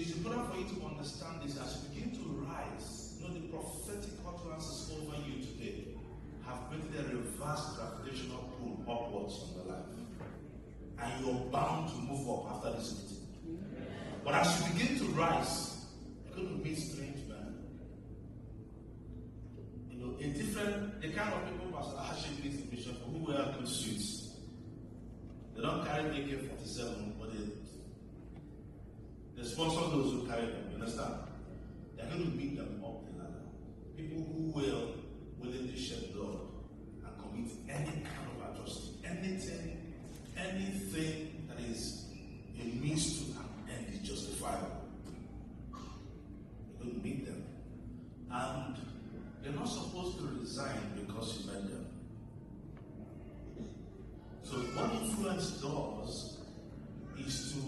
it's important for you to understand this as you begin to rise. You know, the prophetic utterances over you today have created a reverse gravitational pull upwards on your life. And you're bound to move up after this meeting. But as you begin to rise, you're going to meet strange men. You know, the kind of people Pastor Hashim meets in mission for who wear good suits. They don't carry AK-47, but they sponsor those who carry them. You understand? They're going to meet them up the ladder. People who will willingly shed blood and commit any kind of atrocity, anything that is a means to an end is justifiable. You're going to meet them. And they're not supposed to resign because you met them. So what influence does is to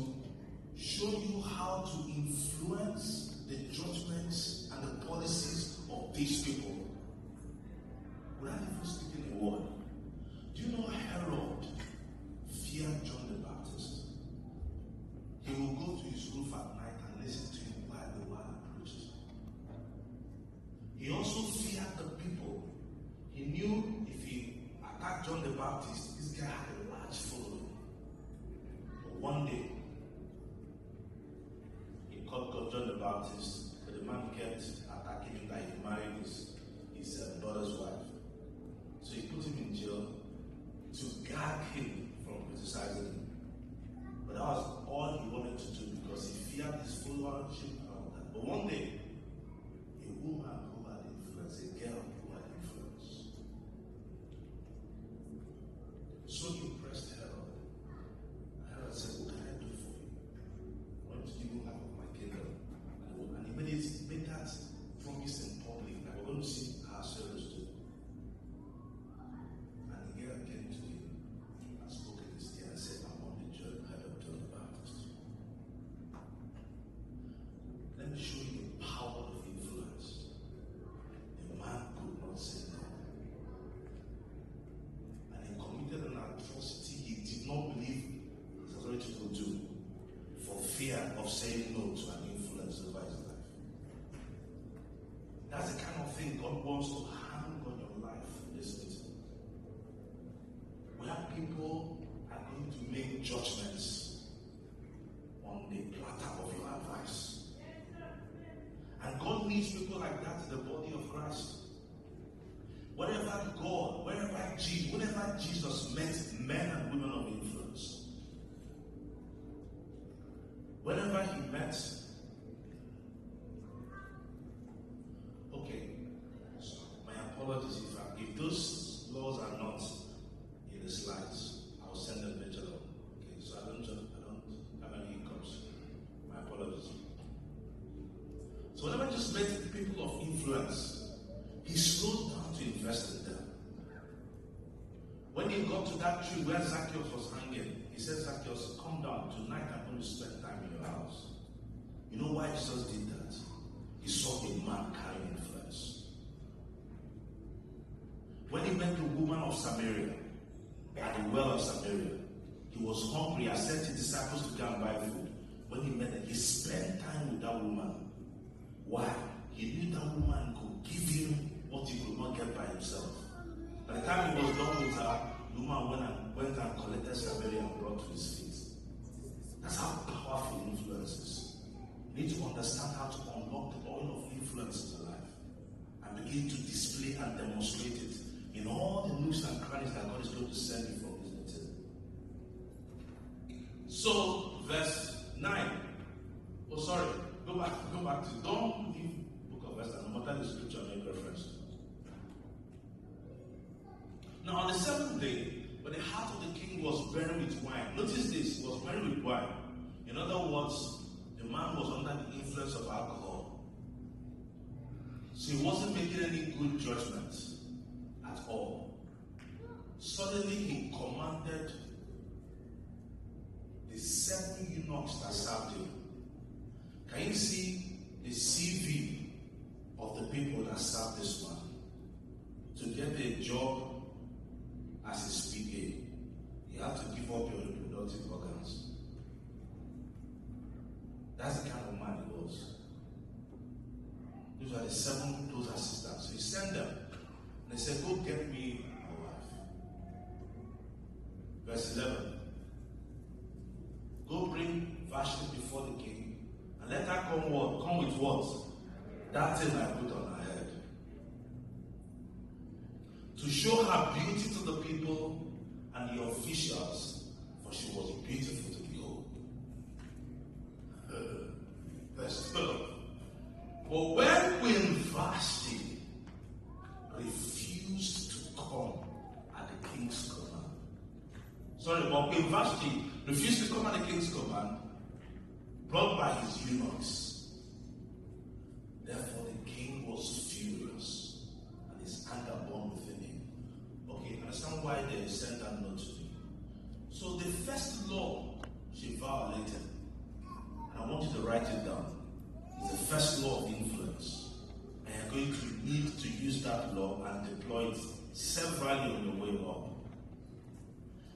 show you how to influence the judgments and the policies of these people without even speaking a word. Do you know Herod feared John the Baptist? He will go to his roof at night and listen to him while the word preached. He also feared the people. He knew if he attacked John the Baptist, this guy had a large following. But one day, he caught John the Baptist, but the man kept attacking him that he married his brother's wife. So he put him in jail to guard him from criticizing him. But that was all he wanted to do because he feared his followership and all that. But one day, a woman who had influence, a girl who had influence, so impressed Herod. Herod said, "What can I do for you? I want to give you half of my kingdom." And he made that promise in public that we're going to see our service do. And the girl came to him and spoke in his ear and said, "I'm on the head of John the Baptist. Let me show you the power of influence." The man could not say no. And he committed an atrocity he did not believe his authority could do for fear of saying no to an influence over his life. That's the kind of thing God wants to hang on your life in this meeting. Where people are going to make judgments on the platter of your advice. And God needs people like that in the body of Christ. Whenever Jesus met men and women of influence, whenever he met, okay, so my apologies if those laws are not in the slides, I'll send them later on. Okay, so I don't have any hiccups. My apologies. So whenever Jesus met people of influence, he slowed down to invest in them. When he got to that tree where Zacchaeus was hanging, he said, "Zacchaeus, come down. Tonight I'm going to spend time in your house." You know why Jesus did that? He saw a man carrying influence. When he met the woman of Samaria, at the well of Samaria, he was hungry and sent his disciples to go and buy food. When he met her, he spent time with that woman. Why? He knew that woman could give him what he could not get by himself. By the time he was done with her, the woman went and collected Samaria and brought to his feet. That's how powerful influence is. You need to understand how to unlock the oil of influence in your life and begin to display and demonstrate it in all the nooks and crannies that God is going to send you from this meeting. So, verse 9. Oh, sorry. Go back to, don't leave book of Esther, no matter the scripture make reference to. Now, on the seventh day, when the heart of the king was burning with wine, notice this, it was burning with wine. In other words, the man was under the influence of alcohol. So he wasn't making any good judgments at all. Suddenly he commanded the 7 eunuchs that served him. Can you see the CV of the people that served this man? To get a job as his PA, you have to give up your reproductive organs. That's the kind of man he his 7 close assistants. So he sent them. And he said, go get me a wife. Verse 11. Go bring Vashti before the king, and let her come what? Come with what? That thing I put on her head. To show her beauty to the people and the officials, for she was beautiful to behold. Verse 12. But when Queen Vashti refused to come at the king's command, but Queen Vashti refused to come at the king's command, brought by his eunuchs. Therefore the king was furious, and his anger burned within him. Okay, understand why they sent that note to me. So the first law she violated, and I want you to write it down, is the first law of influence. And you're going to need to use that law and deploy it severally on your way up.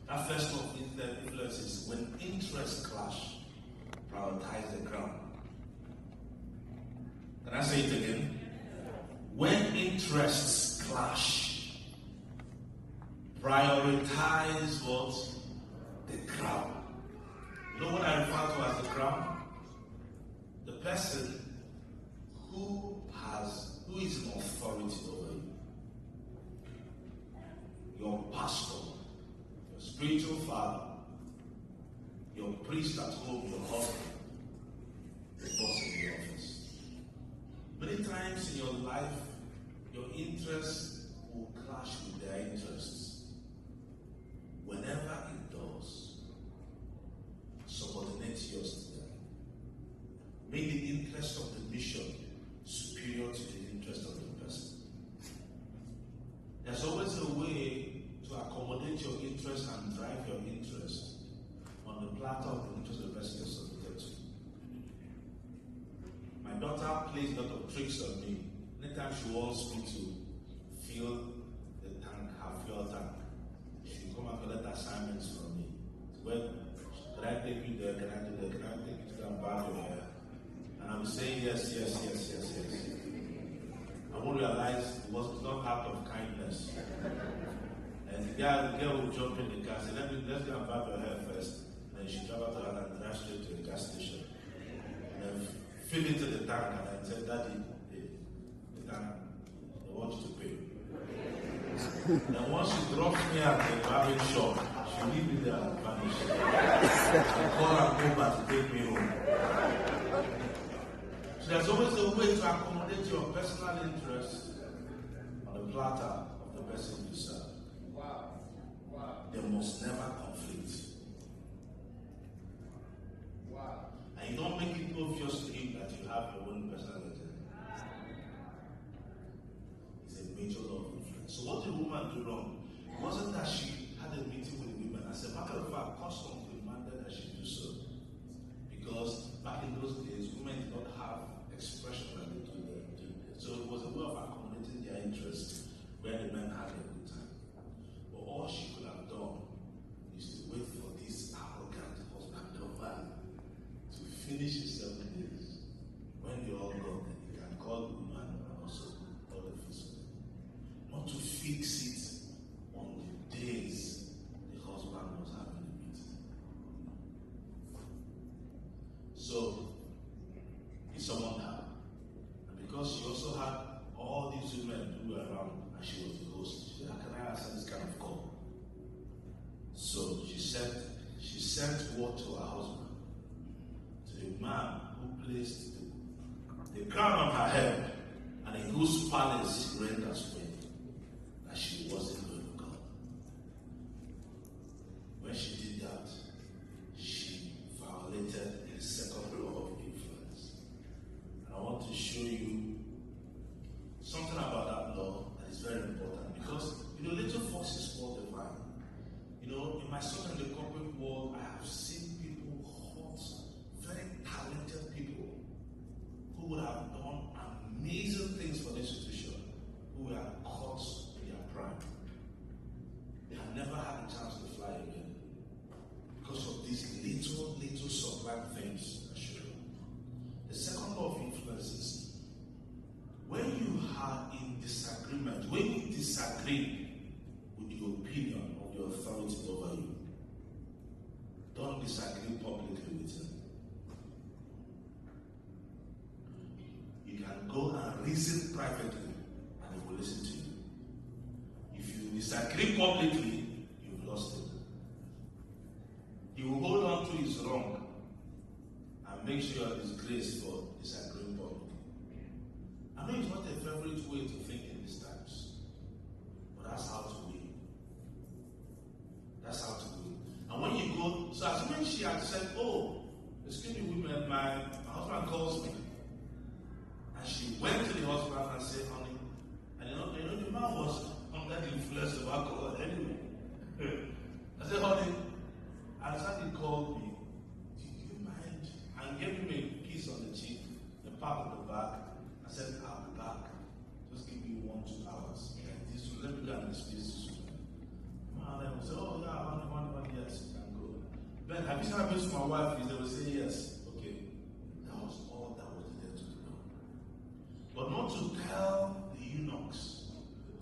That first law of influence is when interests clash, prioritize the crown. Can I say it again? When interests clash, prioritize what? The crown. You know what I refer to as the crown? The person who is in authority over you. Your pastor, your spiritual father, your priest at home, your husband, the boss in the office. Many times in your life, your interests will clash with their interests. Whenever it does, subordinate yours to them. Make the interest of the mission superior to the interest of the person. There's always a way to accommodate your interest and drive your interest on the platter of the interest of the person you're submitted to. My daughter plays a lot of tricks on me. Anytime she wants me to fill the tank, her fuel tank, she will come and collect assignments from me. Well, can I take you there? Can I do that? Can I take you to that bar over here? And I'm saying yes. I won't realize it was not out of kindness. And the girl will jump in the car and say, let's go and barb your hair first. And then she travel to her and drive straight to the gas station. And then fill into the tank and then say, Daddy, the tank, they want you to pay. Then once she drops me at the barbing shop, she leave me there and vanish. I call her over to take me home. So there's always a way to accommodate your personal interest on the platter of the person you serve. Wow. They must never conflict. Wow. And you don't make it obvious to him that you have your own personal agenda. It's a major law of influence. So what did the woman do wrong? It wasn't that she had a meeting with the women. As a matter of fact, custom demanded that she do so. Because back in those days, women did not have expression like they do there. So it was a way of accommodating their interests where the men had a good time. But all she could have done is to wait for this arrogant husband of man to finish his 7 days. When they all gone, then he can call the woman and also call the first one. Not to fix it on the days the husband was having the meeting. So it's someone had. And because she also had all these women who were around and she was the host, she said, how can I answer this kind of call? So she sent word to her husband, to the man who placed the crown on her head and in whose palace she reigned as queen, that she wasn't going to come. When she did that, she violated the second law of influence. And I want to show you something about that law that is very important, because little foxes spoil the vine. In my son in the corporate world, I have seen people hurt very talented people who would have done amazing things for the institution, who were caught in their prime. They have never had a chance to fly again because of these little sublime things. The second law of influence is when disagree publicly with him. You can go and reason privately, and he will listen to you. If you disagree publicly, you've lost it. He will hold on to his wrong and make sure his grace for disagreeing publicly. I know it's not a favorite way to think in these times, but that's how to win. That's how to win. And when you go, so as when she had said, "Oh, excuse me, women, my husband calls me," and she went to the husband and said, "Honey," and you know the man was under the influence of alcohol anyway. I said, "Honey," and Sandy called me, "Do you mind?" and gave me a kiss on the cheek, the pat on the back. I said, "I'll be back. Just give me 1-2 hours. Let me go and dismiss this woman." And I would say, "Oh, yeah, one, yes, you can go." Ben, have you seen my to my wife? They will say, "Yes." Okay. That was all that was needed to know. But not to tell the eunuchs,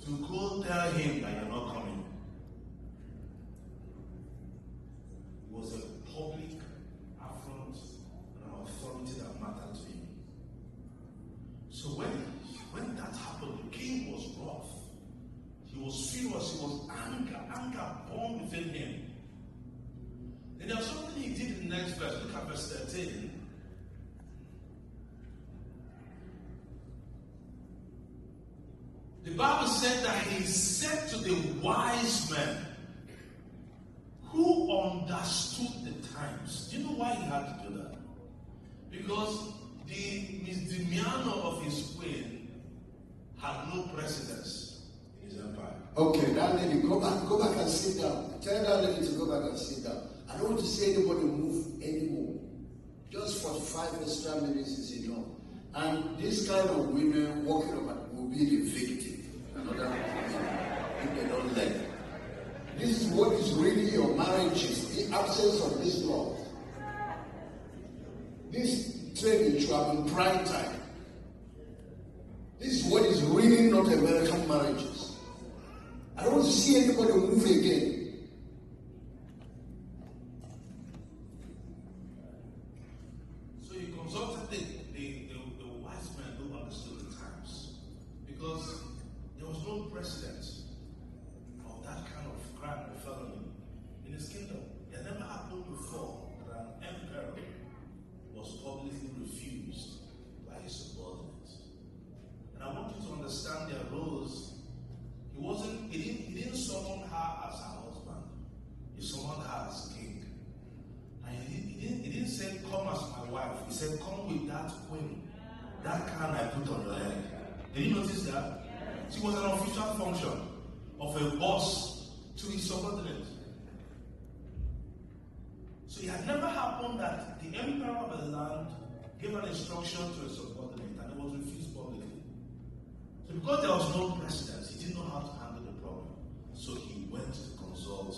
to go tell him that you're not coming. It was a public affront and an authority that mattered to him. So when that happened, the king was wroth. He was furious. He was anger born within him. And there was something he did in the next verse. Look at verse 13. The Bible said that he said to the wise men who understood the times. Do you know why he had to do that? Because the misdemeanor of his queen had no precedence in his empire. Okay, that lady, go back and sit down. Tell that lady to go back and sit down. I don't want to see anybody move anymore. Just for 5 extra minutes is enough. And this kind of women walking about will be the victim. Another if they don't let it. This is what is really your marriages, the absence of this law. This training should have been prime time. This is what is really not American marriages. I don't see anybody move again. So you consulted the wise men who understood the times. Because there was no precedent of that kind of crime or felony in his kingdom. It never happened before that an emperor was publicly refused by his subordinates. And I want you to understand their roles. He didn't summon her as her husband. He summoned her as king. And he didn't say, "Come as my wife." He said, "Come with that queen, that crown I put on your head." Did you notice that? She was an official function of a boss to his subordinate. So it had never happened that the emperor of the land gave an instruction to a subordinate and it was refused publicly. So because there was no precedence, he didn't know how to handle the problem. So he went to consult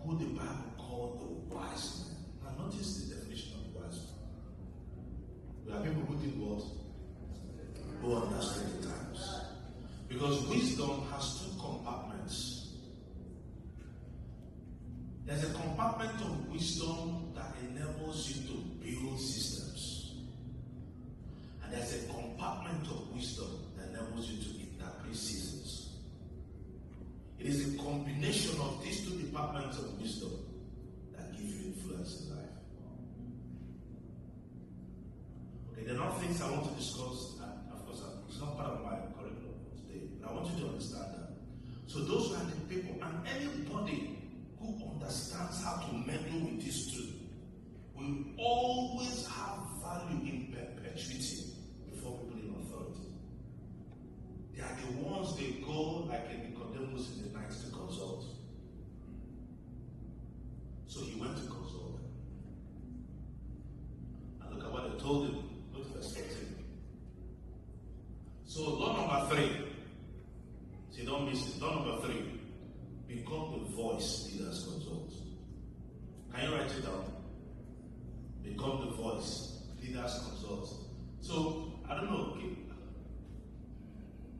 who the Bible called the wise men. Now notice the definition of wise men. There are people who did what? Who understood the times. Because wisdom has 2 compartments. There's a compartment of wisdom that enables you to build systems. And there's a compartment of wisdom that enables you to interpret seasons. It is a combination of these 2 departments of wisdom that give you influence in life. Okay, there are things I want to discuss, and of course, it's not part of my curriculum for today, but I want you to understand that. So those are the people, and anybody who understands how to meddle with these 2 will always have value in perpetuity before people in authority. They are the ones they go like a Nicodemus in the night to consult. So he went to consult them. And look at what they told him. Look at verse 14. So law number 3. See, don't miss it. Law number 3. Become the voice leaders consult. Can you write it down? Become the voice leaders consult. So, I don't know. Okay.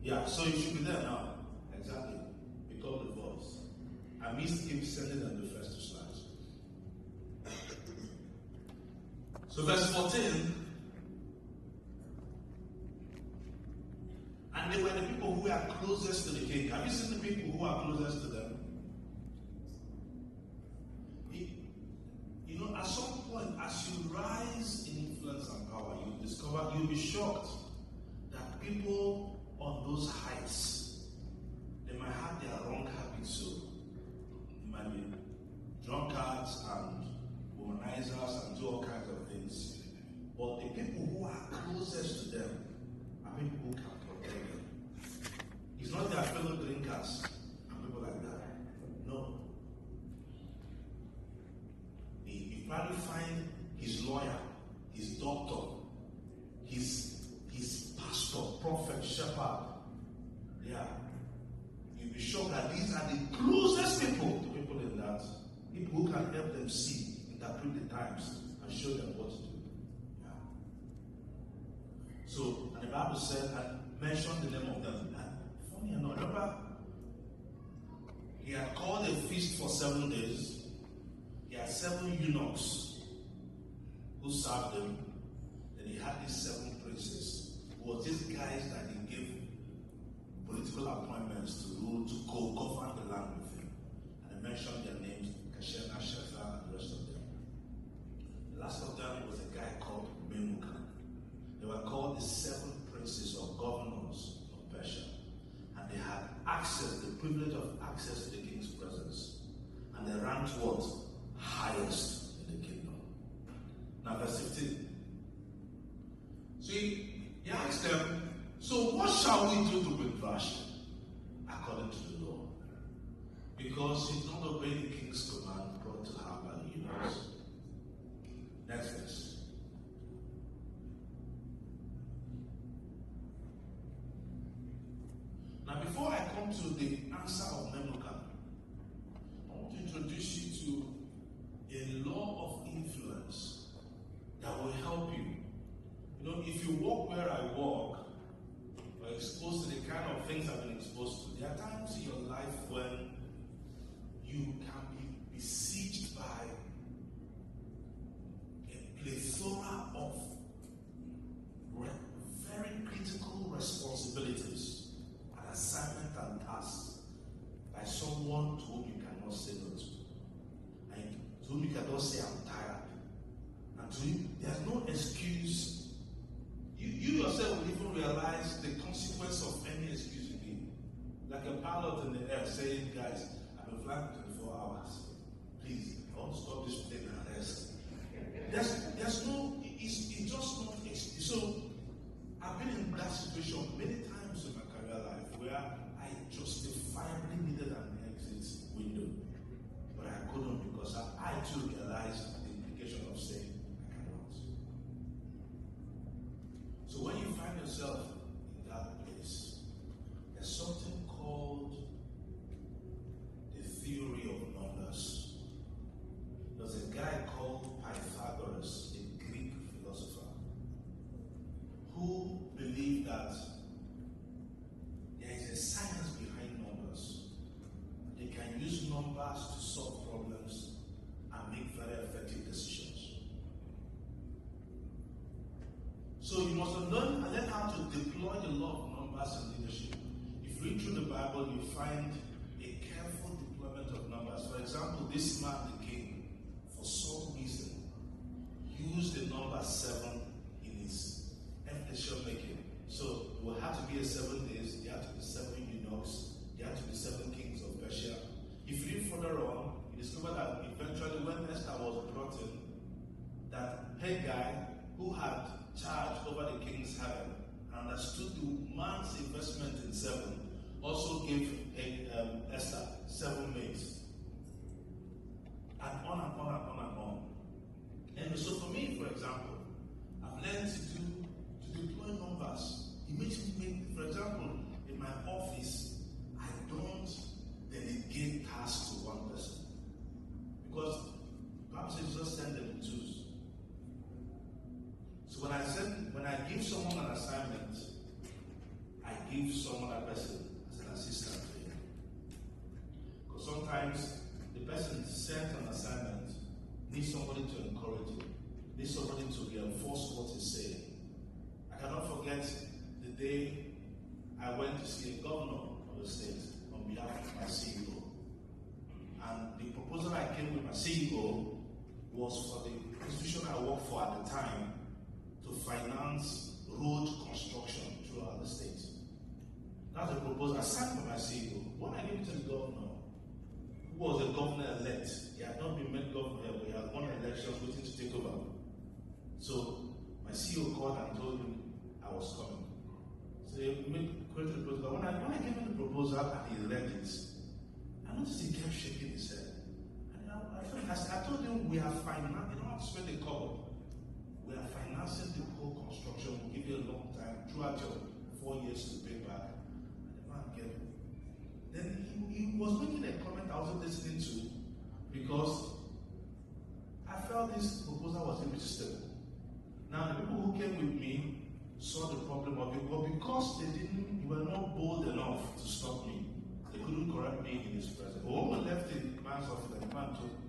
Yeah, so you should be there now. Exactly. Become the voice. I missed keep sending them the first 2 slides. So verse 14, and they were the people who are closest to the king. Have you seen the people who are closest to them? You know, at some point, as you rise in influence and power, you discover, you'll be shocked that people on those heights, they might have their wrong habits. So they might be drunkards and womanizers and do all kinds of things. But the people who are closest to them are people who can protect them. It's not their fellow drinkers and people like that. No. You probably find his lawyer, his doctor, his pastor, prophet, shepherd. Yeah. You'll be shocked that these are the closest people to people in that. People who can help them see, interpret the times, and show them what to do. Yeah. So, and the Bible said, I mentioned the name of them. And funny enough, remember, he had called a feast for 7 days. He had 7 eunuchs who served him. Then he had these 7 princes, who were these guys that he gave political appointments to rule, to govern the land with him. And I mentioned their names, Kashena, Shethar, and the rest of them. The last of them was a guy called Memucan. They were called the 7 princes or governors of Persia. And they had access, the privilege of access to the king's presence. And they ranked what? Highest in the kingdom. Now verse 15. See, he asked them, so what shall we do to bring Vashti according to the law? Because he's not obeying the king's command brought to her by the eunuchs. Next verse. Now before I come to the answer of Memucan, I want to introduce you to a law of influence that will help you. You know, if you walk where I walk, or exposed to the kind of things I've been exposed to, there are times in your life when you can be besieged by a plethora of very critical responsibilities and assignments and tasks by someone to whom you cannot say no to. And to whom you cannot say I'm tired. And to you, there's no excuse. You yourself will even realize the consequence of any excuse you give. Like a pilot in the air saying, guys, I've been flying for 24 hours. Please, I want to stop this plane and rest. There's no, it's just not excuse. So, I've been in that situation many times in my career life where I justifiably needed an exit window. But I couldn't because I too realized the implication of saying, I cannot. So when you find yourself in that place, there's something called the theory of numbers. There's a guy called Pythagoras, a Greek philosopher, who believed that there is a science behind numbers. They can use numbers to solve problems and make very effective decisions. So you must learn how to deploy the law of numbers in leadership. If you read through the Bible, you find a careful deployment of numbers. For example, this man, the king, for some reason, used the number 7 in his decision making. So it will have to be a 7 days, there had to be 7 eunuchs, there had to be 7 kings of Persia. If you read further on, you discover that eventually when Esther was brought in, that Haggai, who had charge over the king's harem and understood the man's investment in 7, also gave Esther 7 maids. And on and on and on and on. And so for me, for example, I've learned to deploy numbers. It makes me think, for example, in my office, I don't delegate tasks to one person. Because perhaps it's just send them in twos. So when I give someone an assignment, I give someone a person as an assistant to him. Because sometimes the person sent an assignment needs somebody to encourage him. needs somebody to reinforce what he's saying. I cannot forget the day I went to see a governor of the state on behalf of my CEO. And the proposal I came with my CEO was for the institution I worked for at the time to finance road construction throughout the state. That's the proposal I sent for my CEO. When I gave it to the governor, who was a governor-elect, he had not been made governor yet, but he had won elections waiting to take over. So my CEO called and told him I was coming. So they created the proposal. When I gave him the proposal and he read it, I noticed he kept shaking his head. And I told him, we are financing, you don't have to spend a couple. We are financing the whole construction. We'll give you a long time, throughout your 4 years to pay back. And the man gave it. Then he was making a comment I wasn't listening to because I felt this proposal was irresistible. Now, the people who came with me saw the problem of it, but because they were not bold enough to stop me, they couldn't correct me in his presence. But when we left the man's office,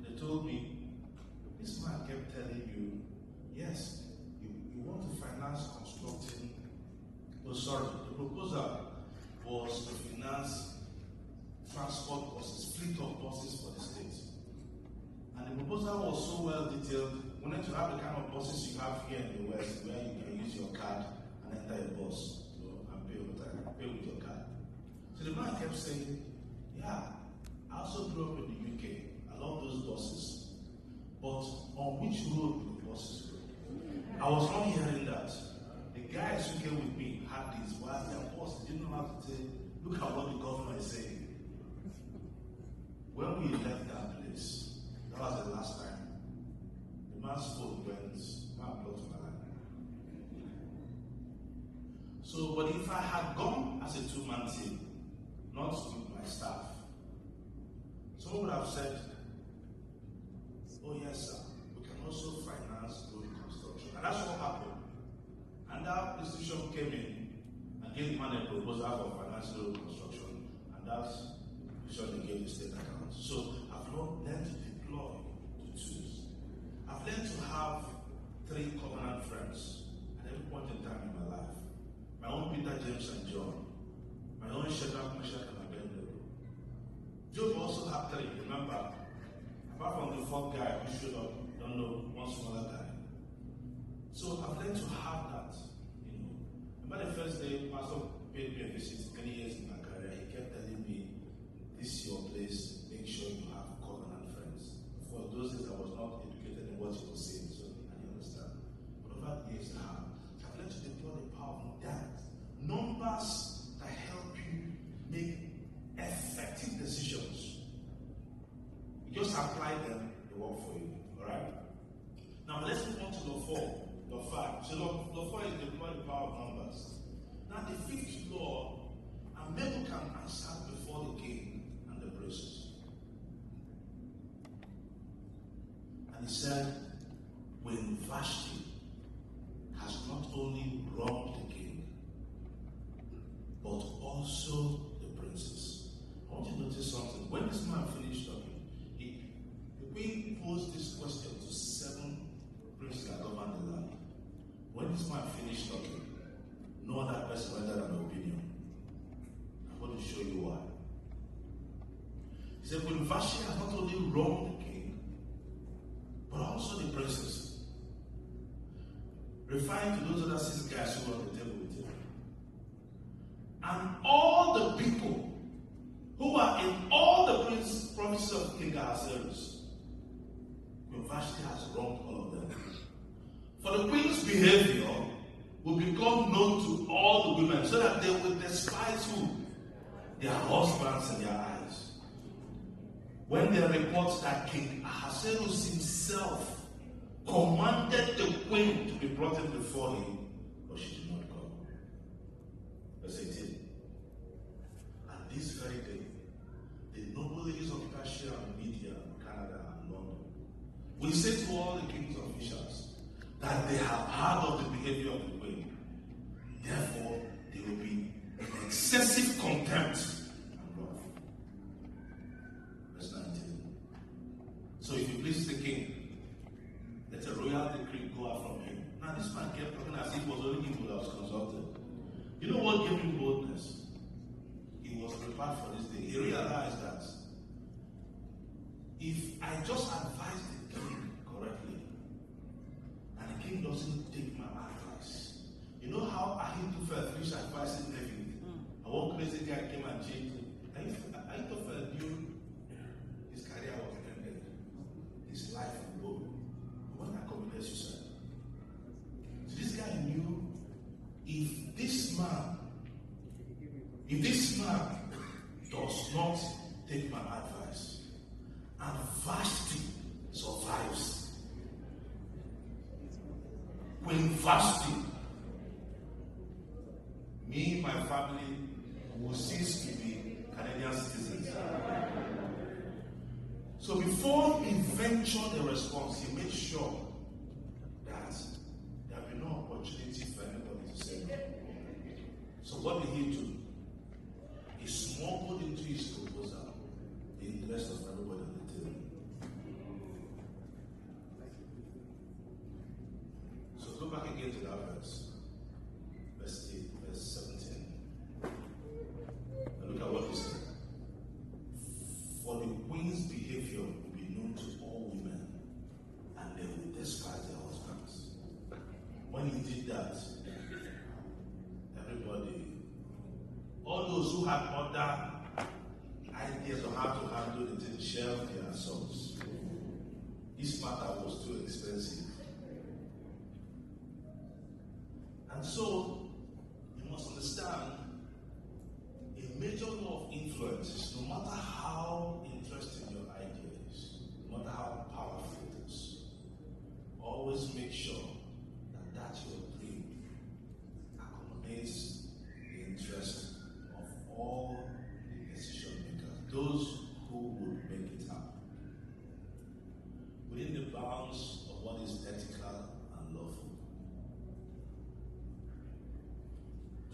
they told me, this man kept telling you, yes, you want to finance constructing. Oh, sorry, the proposal was to finance transport buses, fleet of buses for the state. And the proposal was so well detailed. We wanted to have the kind of buses you have here in the West, where you can use your card and enter a bus and pay with your card. So the man kept saying, yeah, I also grew up in the UK. I love those buses. But on which road do the buses go? I was not hearing that. The guys who came with me had these, while their boss didn't know how to say, look at what the governor is saying. When we left that place, that was the last time. The man's phone went, man blocked my line. So, but if I had gone as a two-man team, not with my staff, someone would have said, oh yes sir, we can also finance road construction. And that's what happened. And that institution came in and gave the man a proposal for financing road construction, and that's the institution they gave the state account. So I've learned to deploy to choose. I've learned to have 3 covenant friends at every point in time in my life. My own Peter, James, and John. My own Shadrach, Meshach, and Abednego. Job also had 3, remember? Apart from the 4th guy who showed up, don't know, one smaller guy. So I've learned to have that, Remember the first day Pastor paid me a visit many years in my career, he kept telling me, this is your place, make sure you have covenant friends. For those days I was not educated in what he was saying, so I didn't understand. But over the years I've learned to deploy the power of that. Numbers that help you make effective decisions. You just apply them, they work for you. Alright? Now let's move on to law 4. Law 5. So law 4 is deploy the power of numbers. Now the 5th law, a man can answer before the king and the princes. And he said, when Vashti has not only wronged the king, but also the princess. I want you to notice something. When this man finished talking, the queen posed this question to 7 princes that govern the land. When this man finished talking, no other person rendered an opinion. I'm going to show you why. He said, when Vashti has not only wronged the king, but also the princess, referring to those other 6 guys who were on the table with him, and all the people who are in all the provinces of King Ahasuerus, when Vashti has wronged all of them. For the queen's behavior will become known to all the women, so that they will despise who? Their husbands in their eyes. When they report that King Ahasuerus himself commanded the queen to be brought in before him, but she did not come. Verse 18. And this very day, the noble ladies of Persia and Media, Canada and London, will say to all the king's officials that they have heard of the behavior of the queen. Therefore, they will be in excessive contempt and wrath. Verse 19. So if you please the king, let a royal decree decree go out from him. Now this man kept talking as if it was only him who was consulted. You know what gave him boldness? He was prepared for this day. He realized that if I just advise the king correctly, and the king doesn't take my advice, you know how Ahithophel finished advising David? And one crazy guy came and changed him. Ahithophel knew his career was ended, his life would go. When I committed suicide, so this guy knew if this man does not take my advice, and Vashti survives, Queen Vashti, me and my family will cease to be Canadian citizens. So before he ventured a response, he made sure that there will be no opportunity for anybody to say no. So what did he do? He smuggled into his proposal the interest of everybody on the table. So go back again to that verse. Verse 8, verse 17. And look at what he said. For the queen's behavior will be known to all women, and they will despise their husbands. When he did that, everybody, all those who had other ideas on how to handle the thing, shelved their assaults. This matter was too expensive. And so, you must understand, a major law of influence is no matter how interesting your idea is, no matter how powerful it is, always make sure that your dream accommodates the interest of all the decision makers, those who would make it happen, within the bounds of what is ethical and lawful.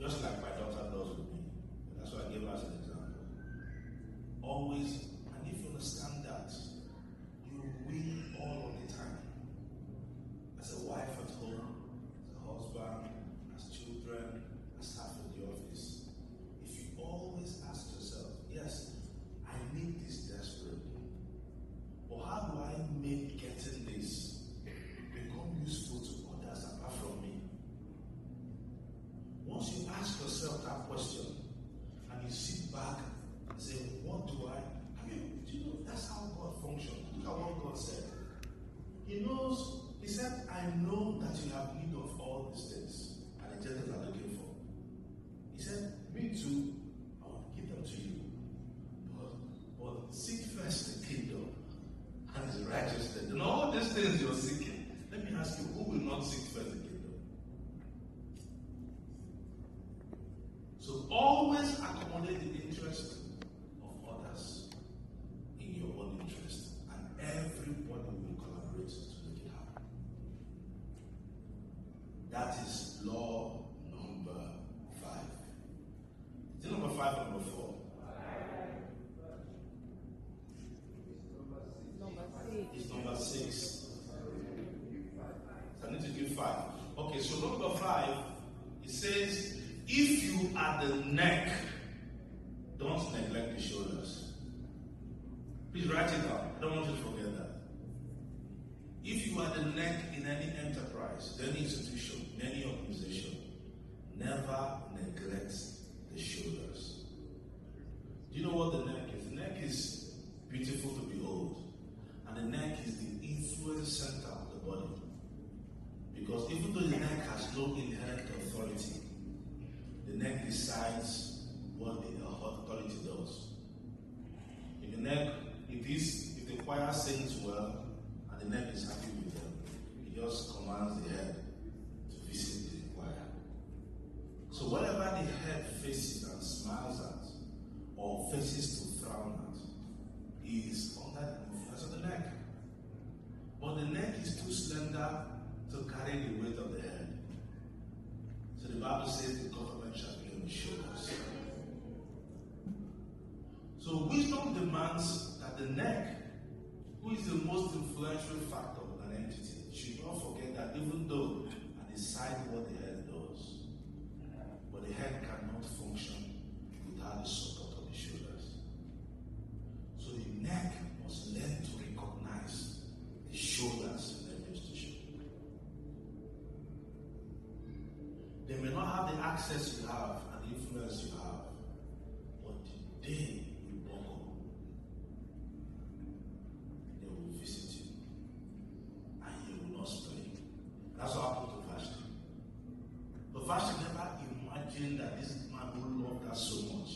Just like my daughter does with me. That's why I gave her as an example. Always, and if you understand that, you win all of the time. As a wife at home, as a husband, as children, as staff at the office. If you always ask yourself, yes, I need this desperately, but how do I make getting this become useful to others apart from me? Once you ask yourself that question, and you sit back and say, what do you know, that's how God functions. Look at what God said. He knows, he said, I know that you have need of all these things, and the Gentiles are looking for. He said, me too, I want to give them to you. But seek first the kingdom and his righteousness. And all these things you're seeking, let me ask you, who will not seek first the kingdom? So always accommodate the interest of others in your own interest, and everybody will collaborate to make it happen. That is law number 5. Is it number 5 or number 4? It's number 6. I need to give 5. Okay, so number 5, it says, if you are the neck, don't neglect the shoulders. Please write it down. I don't want you to forget that. If you are the neck in any enterprise, any institution, in any organization, never neglect the shoulders. Do you know what the neck is? The neck is beautiful to behold. And the neck is the influence center of the body. Because even though the neck has no inherent authority, the neck decides what the authority does. If the neck, if the choir sings well and the neck is happy with them, it just commands the head to visit the choir. So whatever the head faces and smiles at, or faces to frown at, is under the influence of the neck. But the neck is too slender to carry the weight of the head. So the Bible says the government shall be on the shoulders. So wisdom demands that the neck who is the most influential factor in an entity, should not forget that even though I decide what the head does, but the head cannot function without the support of the shoulders. So the neck must learn to recognize the shoulders in every institution. They may not have the access you have and the influence you have, but the day you buckle, they will visit you and you will not stray. That's what happened to Vashti. But Vashti never imagined that this man who loved her so much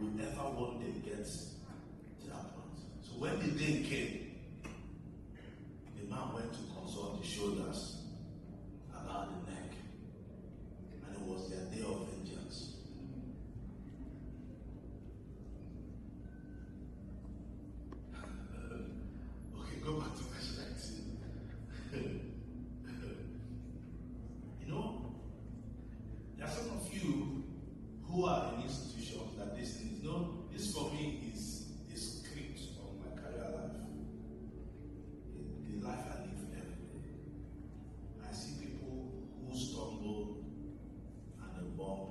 would ever one day get to that point. So when the day came, the man went to consult the shoulders about the neck, and it was their day of vengeance. Okay, go back to verse 19. You know, there are some of you who are in institutions that this is, you know, this for me is a script of my career life. The life I live every day. I see people who stumble and they bump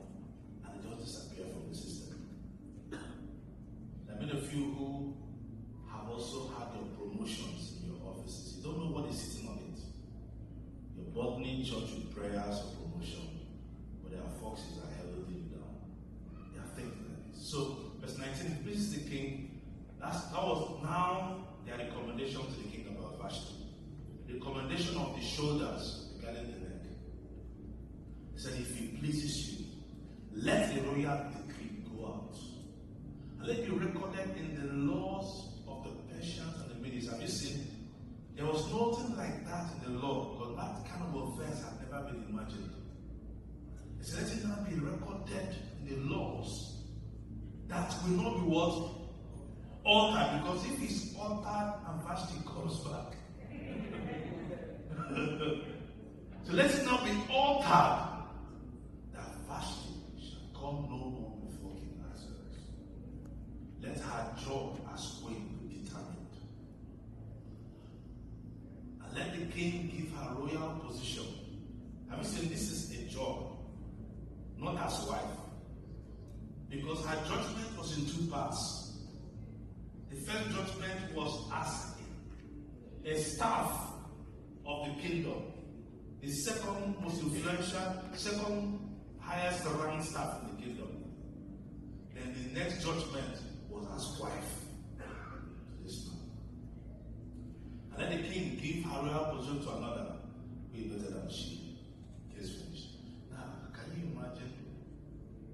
and they just disappear from the system. There are many of you who have also had your promotions in your offices. You don't know what is sitting on it. You're burdening church with prayers for promotion, but there are foxes that are holding you down. There are things like this. So, verse 19, it pleases the king. That was now their recommendation to the king about Vashti. The recommendation of the shoulders regarding the neck. He said, if it pleases you, let the royal decree go out. And let it be recorded in the laws of the Persians and the Medes. Have you seen? There was nothing like that in the law, because that kind of offense had never been imagined. He said, let it now be recorded in the laws that will not be what? Altered. Because if it's altered and Vashti comes back. So let it not be altered that Vashti shall come no more before King Ahasuerus. Let her job as queen be determined. And let the king give her royal position. Have you seen, this is a job, not as wife. Because her judgment was in two parts. The first judgment was as a staff of the kingdom. The second most influential, second highest ranked staff in the kingdom. Then the next judgment was as wife to this man. And let the king give her royal position to another who is better than she. Case finished. Now, can you imagine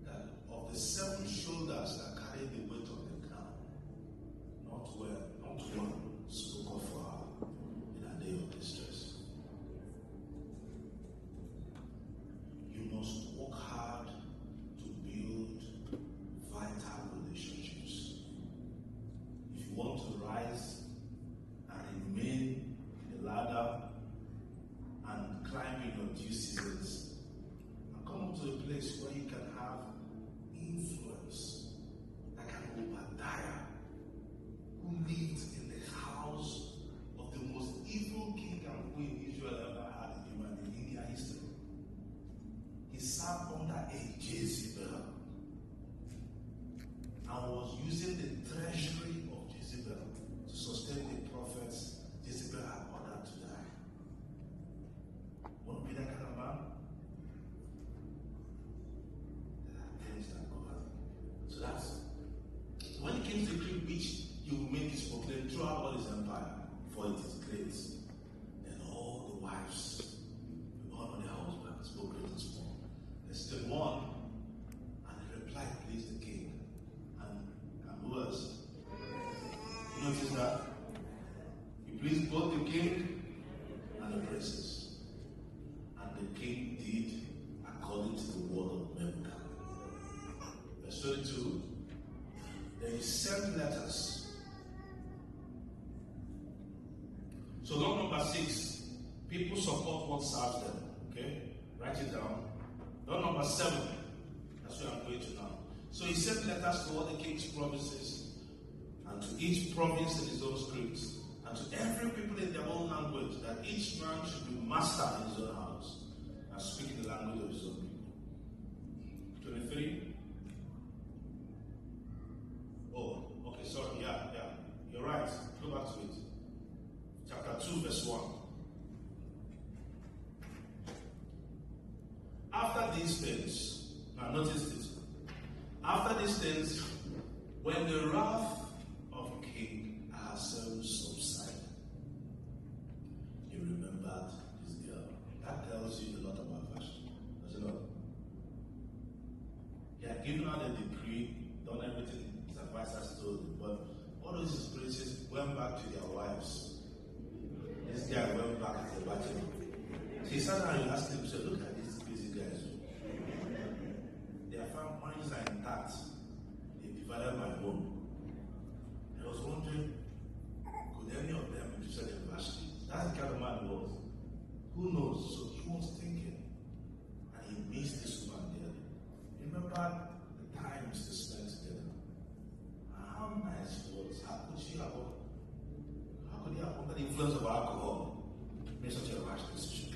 that of the 7 shoulders that carry the weight of the crown, not one spoke up for her in a day of distress? You must work hard to build vital relationships. If you want to rise and remain in the ladder and climb in your due seasons, and come up to a place where you can have influence, like an Obadiah, who lived in the house of the most evil king and queen Israel ever had in India history. He served under a Jezebel and was using the treasury of Jezebel to sustain the prophets Jezebel had ordered to die. Want to be that kind of man? There are things that go on. So when it came to the decree which he will make his proclaim throughout all his empire, for it is great, then all the wives will honor their husbands, both great and small. There's still one, and the reply pleased the king. And who else? You notice that? He pleased both the king and the princess. And the king did according to the word of Nebuchadnezzar. Verse 22. Then he sent letters. So law number 6, people support what serves them. Okay? Write it down. Law number 7, that's where I'm going to now. So he sent letters to all the king's provinces, and to each province in his own script. and to every people in their own language, that each man should be master in his own house and speak the language of his own people. 23. Oh, okay, sorry, yeah, you're right. Go back to it. Chapter 2, verse 1. After these things, now notice this. After these things, when the wrath of King Ahasuerus subsided, he remembered his girl. That tells you a lot about Vashti, does it not? He had given her the decree, done everything his advisors told him, but all those princes went back to their wives. This guy went back as a bachelor. He sat down and asked him, so look at these crazy guys. Their families are intact. They divided my home. I was wondering, could any of them be interested in Vashti? That's the kind of man he was. Who knows? So he was thinking, and he missed this woman dearly. Remember the times they spent together. How nice it was. How could he have under the influence of alcohol made such a rash decision?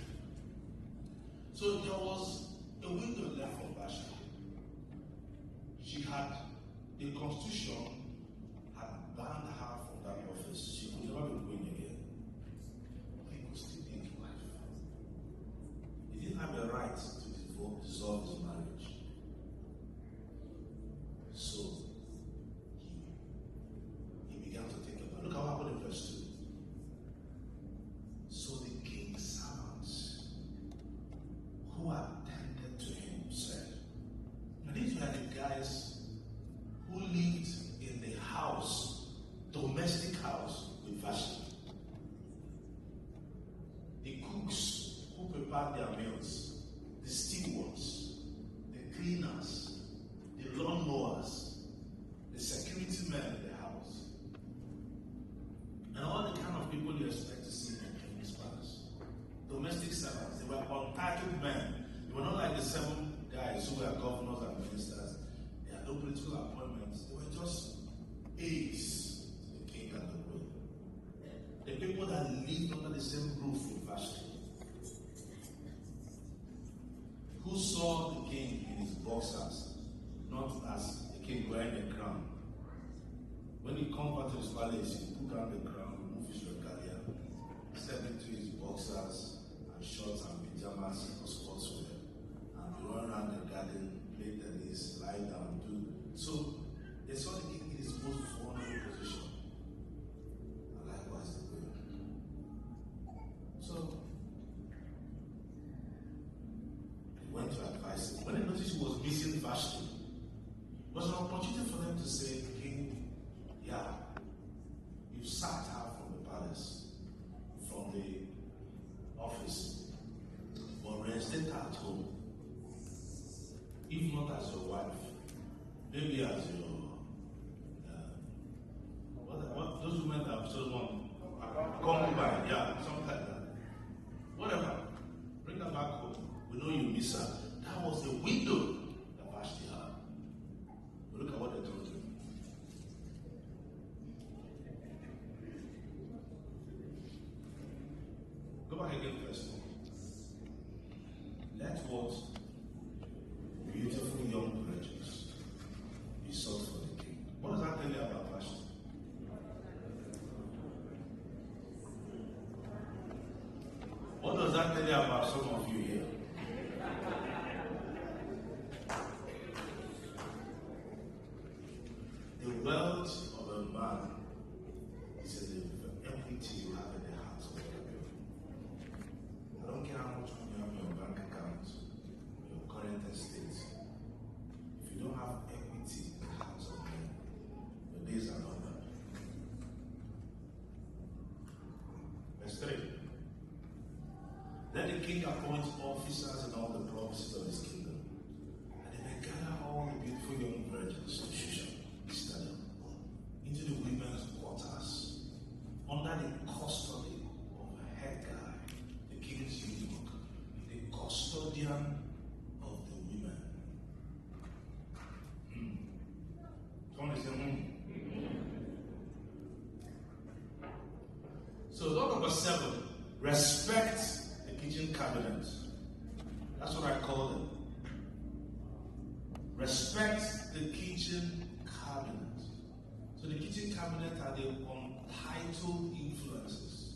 So there was a window left for Vashti. She had, the constitution had banned her from that office. She could never be queen again. But he could still be his wife. He didn't have the right to dissolve his marriage. So he began to think about it. Look how happened in verse 2. So the king's servants who attended to him said, and these were the guys who lived in the house, domestic house with Vashti. The cooks who prepared their meals, the stewards, the cleaners, the lawn mowers, the security men in the house, and all the kind of people you expect to see in his palace. Domestic servants, they were untitled men. They were not like the 7 guys who were governors and ministers. They had no political appointments. They were just aides to the king and the queen. The people that lived under the same roof with Vashti, who saw the king in his boxers, not as the king wearing a crown. When he comes back to his palace, he put down the crown, remove his regalia, step into his boxers and shorts and pajamas or sportswear, and be run around the garden, play tennis, lie down, do. So they saw the king in his most vulnerable position. And likewise the queen. So they went to advise him. When they noticed he was missing Vashti, it was an opportunity for them to say, King, yeah, you sacked her from the palace, from the office, but reinstate her at home. If not as your wife, maybe as your what those women that have just one concubine, yeah, something like that. Whatever. Bring her back home. We know you miss her. That was the window that Vashti had. But look at what they told him. Go back again, first. Let what beautiful young virgins be sought for the king. What does that tell you about Vashti? What does that tell you about some of you here? The wealth of a man is the equity you have in the heart of other people. I don't care how much money you have in your bank account, your current estate. If you don't have equity in the hearts of men, your days are numbered. Verse 3. Let the king appoint officers in all the provinces of his kingdom, and they may gather all the beautiful young virgins to Shushan, into the women's quarters, under the custody of Hegai, the king's eunuch, the custodian of the women. Someone say, 7, respect the kitchen cabinet. That's what I call them. Respect the kitchen cabinet. So the kitchen cabinet are the untitled influences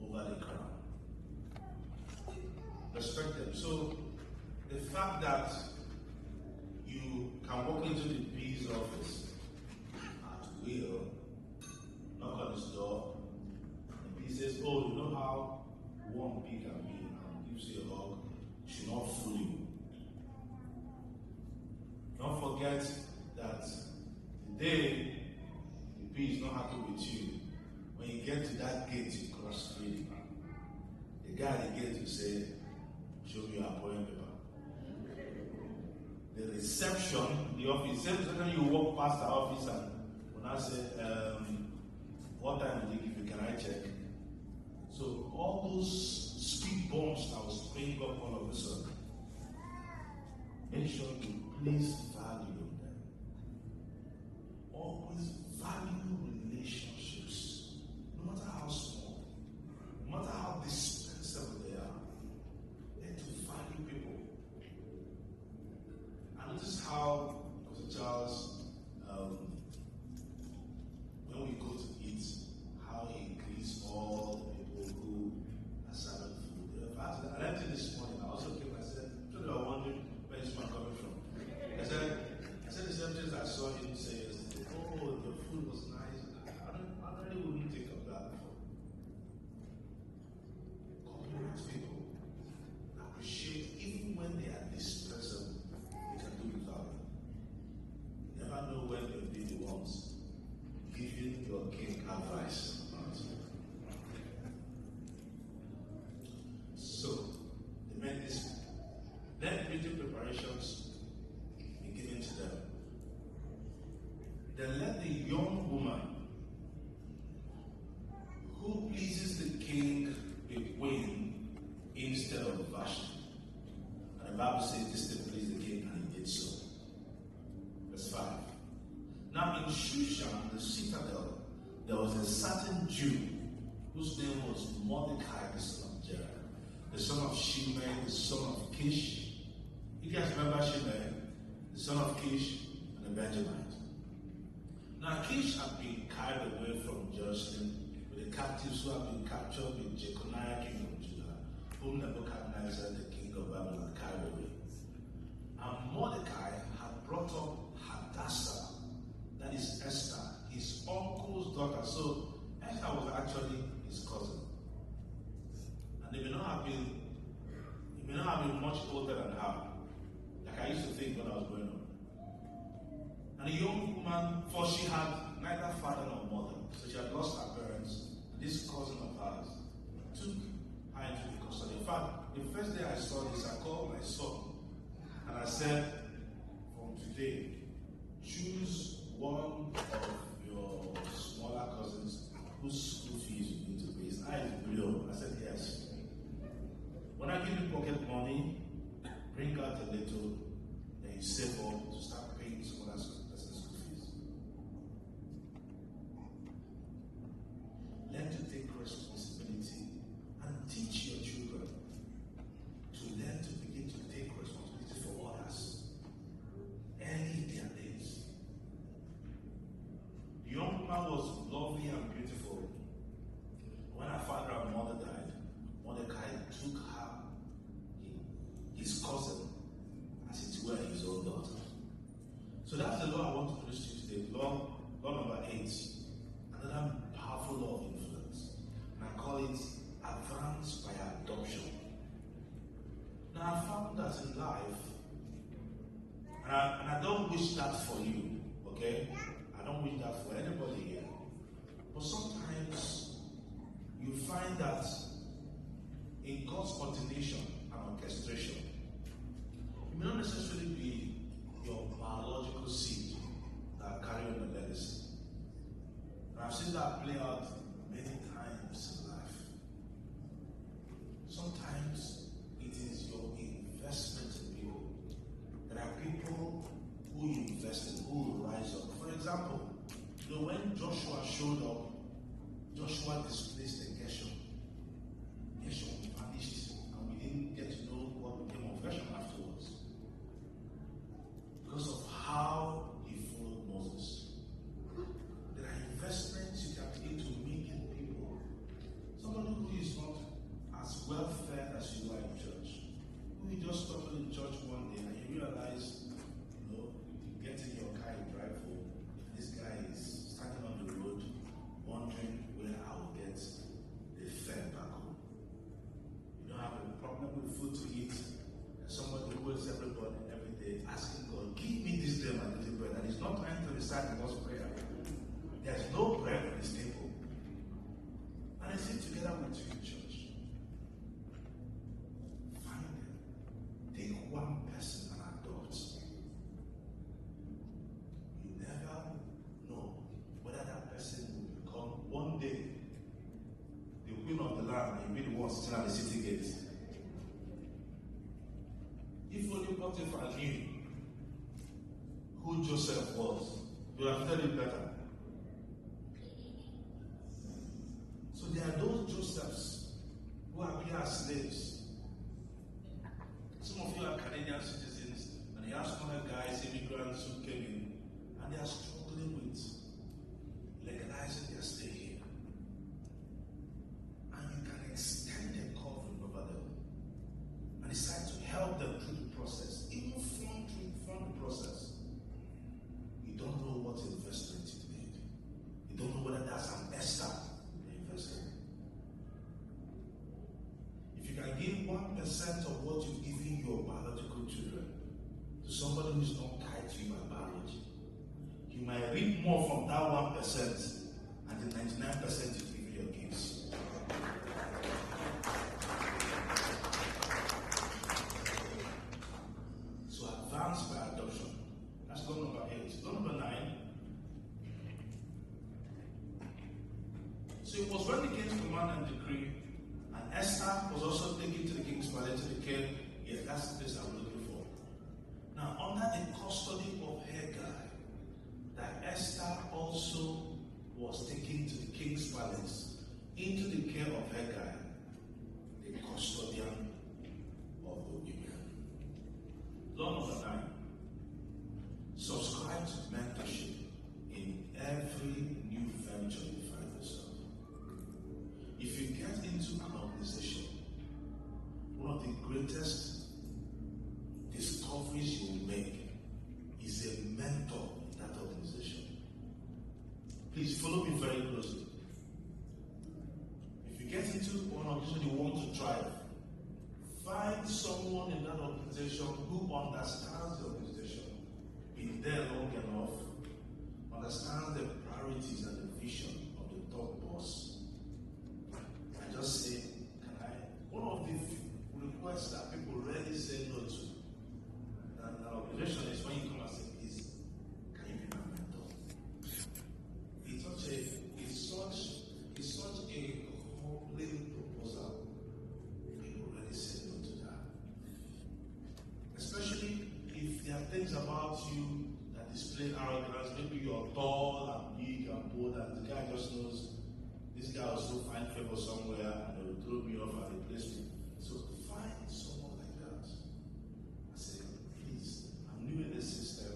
over the crown. Respect them. So the fact that you can walk into the B's office at will, knock on his door, and B says, "Oh, you know how one B can be," and gives you a hug. It should not fool you. Don't forget that the day the B is not happy with you, when you get to that gate you cross freely, the guy at the gate will say, "Show me your appointment paper." The reception, the office, same time you walk past the office and when I say, "What time did they give you? Can I check?" So all those speed bumps that will spring up all of a sudden, make sure you please value them. Always value relationships, no matter how small, no matter how dispensable they are. Learn to value people. I notice how Dr. Charles, when we go to eat, how he greets all the people who are serving food. I left it this morning. I also came and said, "So they are wondering where is man coming from?" I said the same things I saw him say yesterday. "Oh, the food was nice." I really wouldn't think of that before. Compliment people. Appreciate even when they are dispensable. They can do without them. You never know when they'll be the ones giving your king advice about you. So, they made this. Let beauty preparations be given to them. Then let the young woman who pleases the king be queen instead of Vashti. And the Bible says this did please the king, and he did so. Verse 5. Now in Shushan, the citadel, there was a certain Jew whose name was Mordecai, the son of Jair, the son of Shimei, the son of Kish. You guys remember Shimei, the son of Kish and the Benjamite. Now Kish had been carried away from Jerusalem with the captives who had been captured with Jeconiah, king of Judah, whom Nebuchadnezzar, the king of Babylon, carried away. And Mordecai had brought up Hadassah, that is Esther, his uncle's daughter. So Esther was actually his cousin. And they may not have been much older than her, like I used to think when I was growing up. And the young woman, for she had neither father nor mother, so she had lost her parents. And this cousin of hers took her into the custody. In fact, the first day I saw this, I called my son and I said, "From today, choose one of your smaller cousins whose school fees you need to pay." His eyes blew. I said, "Yes. When I give you pocket money, bring out a little, then you save up to start paying someone else's school fees." Learn to take responsibility and teach your children to learn to begin to take responsibility for others early in their days. The young woman was lovely and beautiful. When her father and mother died, Mordecai took her, his cousin, as it were his own daughter. So that's the law I want to preach to you today. Law number 8. Another powerful law of influence. And I call it advance by adoption. Now I found that in life, and I don't wish that for you, okay? I don't wish that for anybody here. But sometimes you find that in God's ordination and orchestration, it may not necessarily be your biological seed that carry on the legacy. And I've seen that play out many times in life. Sometimes it is your investment in people. There are people who you invest in, who will rise up. For example, when Joshua showed up, Joshua displaced queen of the land and you be the one sitting at the city gate. If only Potiphar knew who Joseph was, he would have told him better. So there are those Josephs who appear as slaves. Some of you are Canadian citizens, and you have some other guys, immigrants who came in, and they are struggling with legalizing their stay here. And you can extend the covering over them and decide to help them through the process, even from the process. You don't know what investment you made. You don't know whether that's an Esther investment. If you can give 1% of what you've given your biological children to somebody who's not tied to you by biology, you might reap more from that 1% and the 99% you give your kids. So advance by adoption. That's law number 8. Law number 9. So it was when the king's command and decree, and Esther was also taken to the king's palace, to the king. Yes, that's the place I'm looking for. Now, under the custody of Hegai, that Esther also was taken to the king's palace, into the care of Hegai, the custodian of the women. Law number 9. Subscribe to mentorship in every new venture you find yourself. If you get into an organization, one of the greatest discoveries you will make is a mentor in that organization. Please follow me very closely. If you get into one organization you want to thrive, find someone in that organization who understands the organization, been there long enough, understands the priorities and the vision of the top boss. I just say, one of the requests that people rarely say no to an organization is when you come and say, please, can you be my mentor? It's such a complete proposal. People rarely say no to that. Especially if there are things about you that display arrogance. Maybe you're tall and big and bold, and the guy just knows this guy will still find favor somewhere and they will throw me off and replace me. So find someone like that. I say, please, I'm new in this system.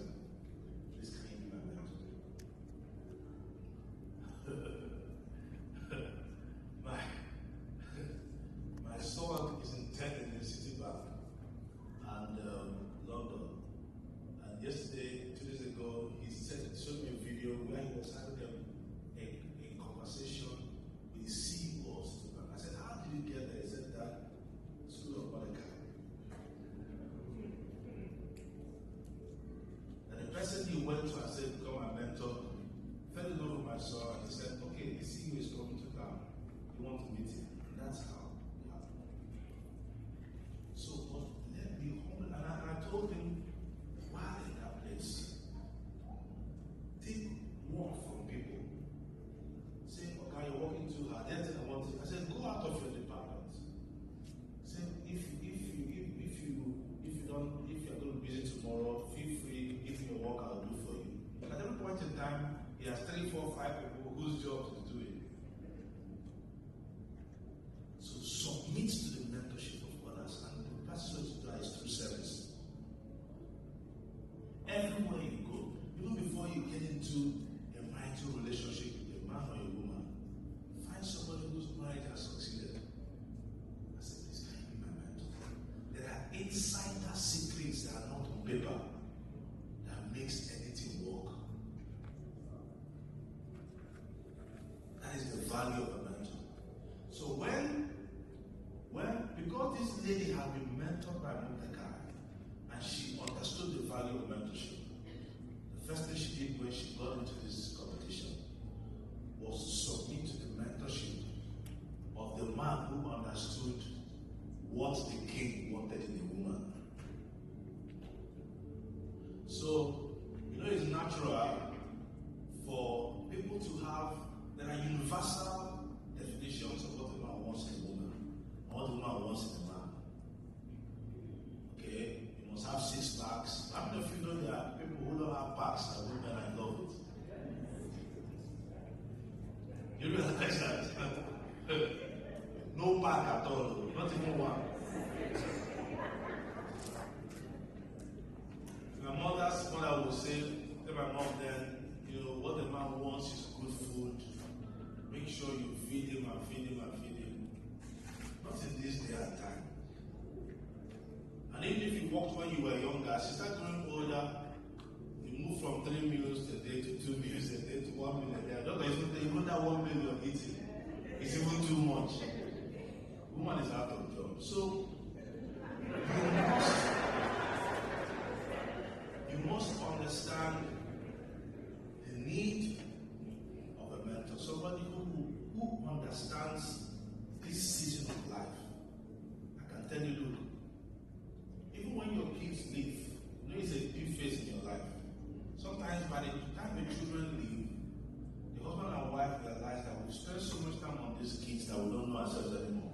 Please, can you be my mentor? my son is in tech in the Citibank and London. And yesterday, 2 days ago, he showed me a video where he was having a conversation with the CEO of Citibank. I said, how did you get there? He said, that school of Mordecai. And the person he went to and said, become my mentor, fell in love with my son, and he said, okay, the CEO is coming to town. You want to meet him? And that's how it happened. So, but let me humble. And I told him, while in that place, take work from people. Say, okay, you're working too hard. That's what I want to. I said, go out of your department. Say, if you're going to be busy tomorrow, feel free. Give me your work, I'll do for you. But at every point in time, he has 3, 4, 5 people whose job is doing. So submit to the mentorship of others, and the best way to do that is through service. Everywhere you go, even before you get into a marital relationship with a man or a woman, find somebody whose marriage has succeeded. I said, please, can you be my mentor? There are insider secrets that are not on paper that makes anything work. That is the value of a mentor. So because this lady had been mentored by Mordecai, and she understood the value of mentorship, the first thing she did when she got into this competition was to submit to the mentorship of the man who understood what the king wanted in a woman. So, it's natural for people to have, there are universal definitions of what a man wants No pack at all, not even one. My mother's mother would say, tell my mom then, what the man wants is good food. Make sure you feed him and feed him and feed him. Not in this day and time. And even if you walked when you were younger, as you start growing older, you move from 3 meals a day to 2 meals a day to 1 meal a day. I don't know, even that 1 meal you're eating is even too much. Woman is out of job. So you must understand the need of a mentor, somebody who understands this season of life. I can tell you, look, even when your kids leave, it's a big phase in your life. Sometimes by the time the children leave, the husband and wife realize that we spend so much time on these kids that we don't know ourselves anymore.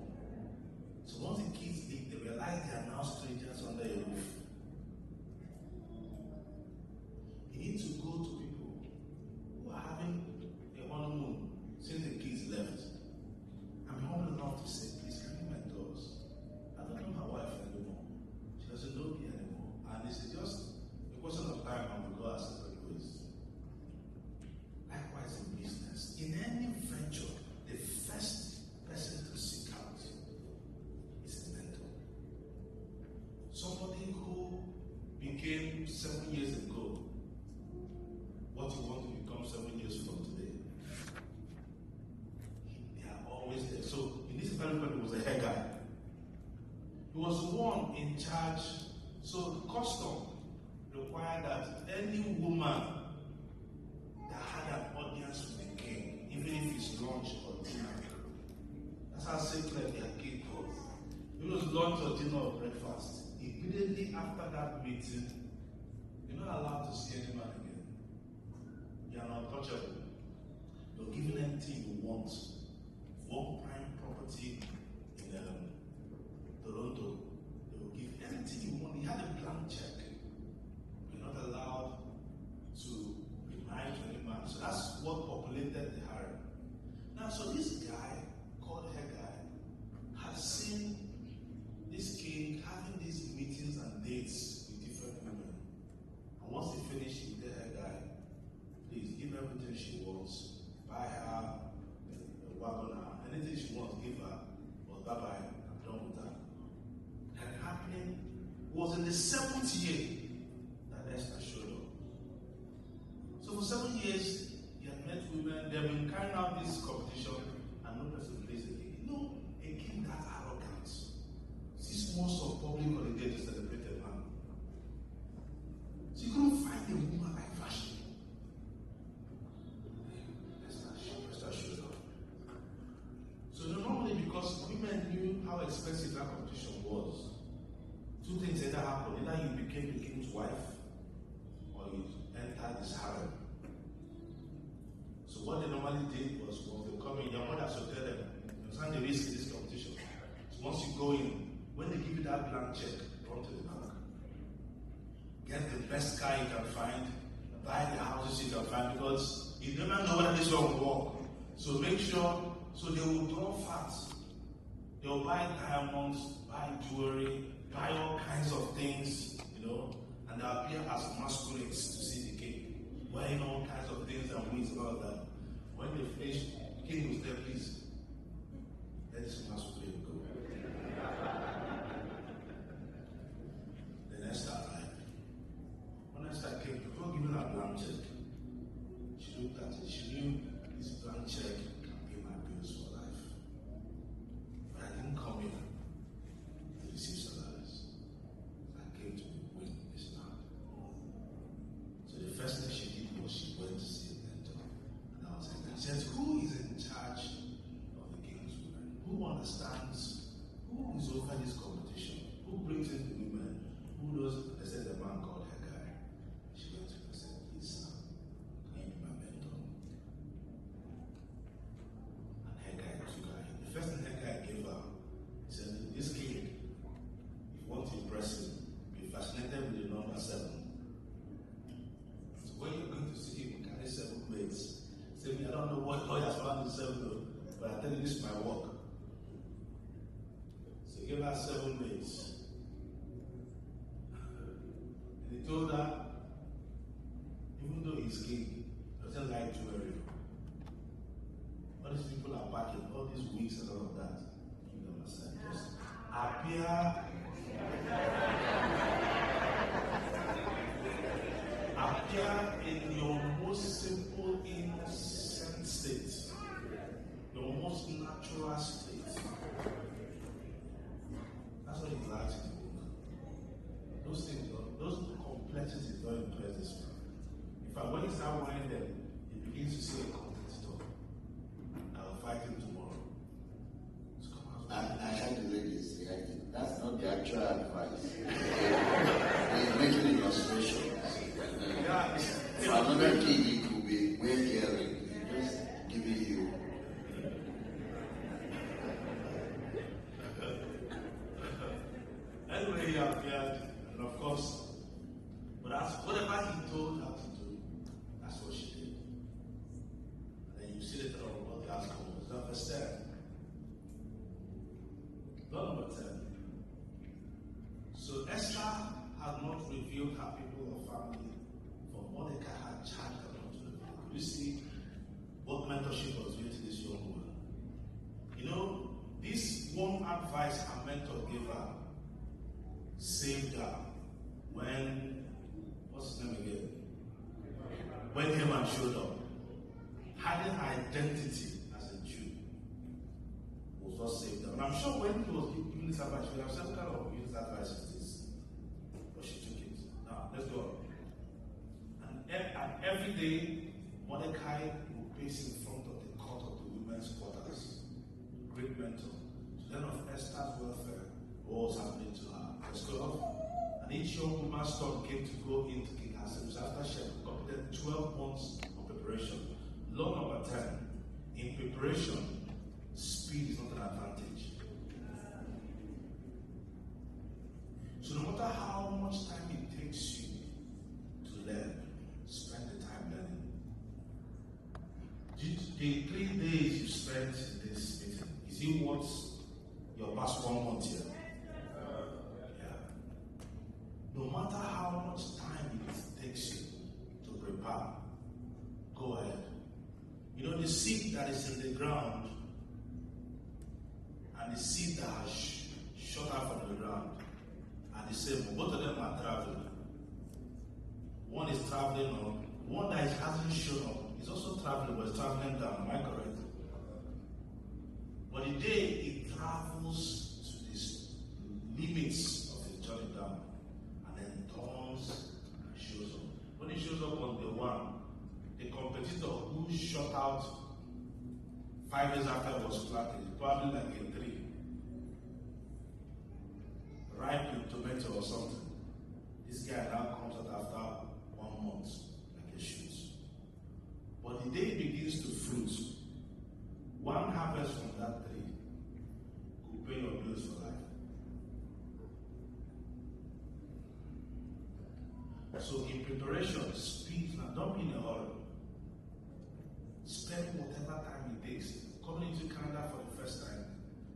So once the kids leave, they realize they are now strangers under a roof. You need to go to people who are having a honeymoon since the kids left. I'm humble enough to say, please, can you mentor us? I don't know my wife anymore. She doesn't know me anymore. And this is just a question of time and we go our separate ways. Likewise in business. In any venture, the first person to seek out is a mentor. Somebody who became 7 years ago what you want to become 7 years from today. They are always there. So in this experiment, it was a hair guy. He was the one in charge. So custom required that any woman that had an audience with the king, even if it's lunch or dinner, that's how sacred their king was. If it was lunch or dinner or breakfast, immediately after that meeting, you're not allowed to see any man again. You are not untouchable. You're given anything you want. For prime property in Toronto, they will give anything you want. He had a blank check. You're not allowed to be married to any man. So that's what populated the harem. Now, so this guy called Haggai had seen this king having these meetings and dates with different women. And once they finished with the Haggai, please give everything she wants. Buy her a wagon, anything she wants, give her. But bye-bye, I'm done with that. And happening was in the 7th year that Esther showed up. So for 7 years, he had met women, they have been carrying out this competition, and no person plays the king. A king that arrogant. 6 months of public holiday to celebrate a man. So you couldn't find a woman like Vashti. So normally, because women knew how expensive that competition was, 2 things either happened. Either you became the king's wife, or you entered his harem. So what they normally did was they come in, your mother should tell them, you understand the risk in this competition. So once you go in, when they give you that blank check, run to the bank. Get the best car you can find, buy the houses you can find, because you never know whether this one will work. So make sure. So they will draw fats. They will buy diamonds, buy jewelry, buy all kinds of things, and they appear as masquerades to see the king, wearing all kinds of things and wigs and all that. When they finish, the king was there, please, let this masquerade go. Then Esther arrived. When Esther came, before giving her a blank check, she looked at it. She knew this blank check for life. But I didn't come here to receive salaries. I came to win this land. So the first thing she did was she went to see a mentor. And I was like, she said, who is in charge of the king's women? Who understands? Who is over this competition? Who brings in the women? Who knows? I said, the man called Haggai. She went to him and said, please, sir, can you be my mentor? The first thing Haggai gave her, he said, this king, if you want to impress him, be fascinated with the number 7. So when you're going to see him, carry 7 plates. Say, I don't know what lawyers found in 7, but I tell you, this is my work. her 7 days. And he told her, even though he's king, he doesn't like jewelry. All these people are packing, all these wigs and all of that. You understand? Just appear. Appear in your most simple, innocent state, your most natural state. That's what he likes in the book. Those things, those complexities don't impress this man. In fact, when he starts wearing them, he begins to see a competitor. I'll fight him tomorrow. So come on. I had the ladies reacting. That's not the actual advice. He's making an illustration. Yeah, For another king, it could be wear earring. Just giving you. Anyway, he appeared, and of course, but that's whatever he told her to do, that's what she did. And then you see the trouble about the outcome. It's not first step. Law number 10. So Esther had not revealed her people or family, for Mordecai had charged her not to reveal. You see what mentorship was doing to this young woman. You know, this one advice her mentor gave her saved her when, what's his name again? When Haman showed up. Having her identity as a Jew was what saved her. And I'm sure when he was giving this advice, she would have said, what kind of use advice is this? But she took it. Now, let's go on. And every day, Mordecai would pace in front of the court of the women's quarters. Great mentor. So then of Esther's welfare, what was happening to her? Verse 12. And each young woman's turn came to go into King Ahasuerus after she had completed 12 months of preparation. Law number 10. In preparation, speed is not an advantage. So no matter how much time it takes you to learn, spend the time learning. The 3 days you spent in this meeting, is it worth your past 1 month here? No matter how much time it takes you to prepare, go ahead. You know, the seed that is in the ground and the seed that has shot out from the ground are the same. Both of them are traveling. One is traveling up. One that hasn't shown up is also traveling, but it's traveling down. Am I correct? But the day it travels to the limits of the journey down, turns and shows up. When he shows up on the one, the competitor who shot out 5 days after it was planted, probably like a tree, ripe with tomato or something. This guy now comes out after 1 month, like a shoot. But the day it begins to fruit, one harvest from that tree could pay your bills for life. So in preparation, speed, and don't be in a hurry. Spend whatever time it takes. Coming into Canada for the first time,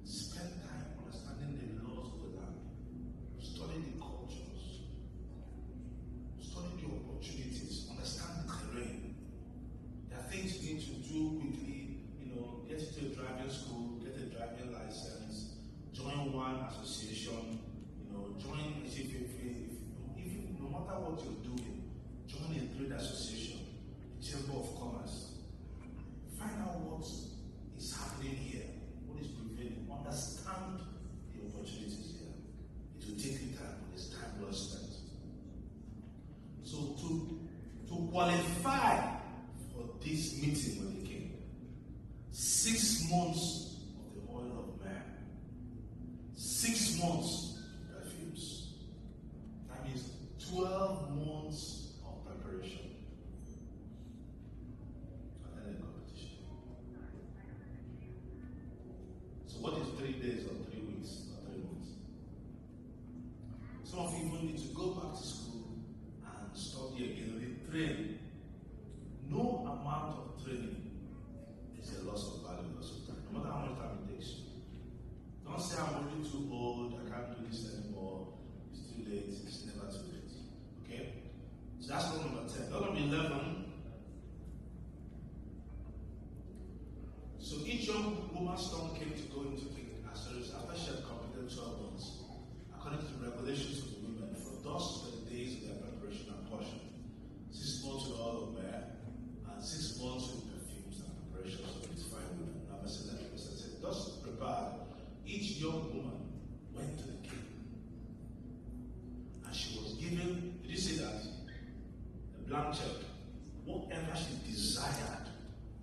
spend time understanding the laws of the land. Study the cultures. Study the opportunities. Understand the terrain. There are things you need to do quickly. You know, get into a driving school, get a driving license, join one association. You know, join no matter what you're doing, join a trade association, a chamber of commerce. Find out what is happening here, what is prevailing. Understand the opportunities here. It will take you time, but it's time well spent. So to qualify for this meeting with the king, 6 months of the oil of man, 6 months of perfumes. That means 12 months of preparation. And then the competition. So what is 3 days or 3 weeks or 3 months? Some of you even need to go back to school and study again, retrain. No amount of training is a loss of value, loss of time. No matter how much time it takes you. Don't say I'm already too old, I can't do this anymore, it's too late, it's never too late. Okay? So that's law number 10. Law number 11. So each young woman's turn came to go into the service after she had completed 12 months, according to the regulations of the women, for thus were the days of their preparation and portion. 6 months with oil of myrrh, and 6 months with perfumes and preparations of its fine women. Now verse 11 said, thus prepared, each young woman went to the king, and she was given, did you see that? A blank check. Whatever she desired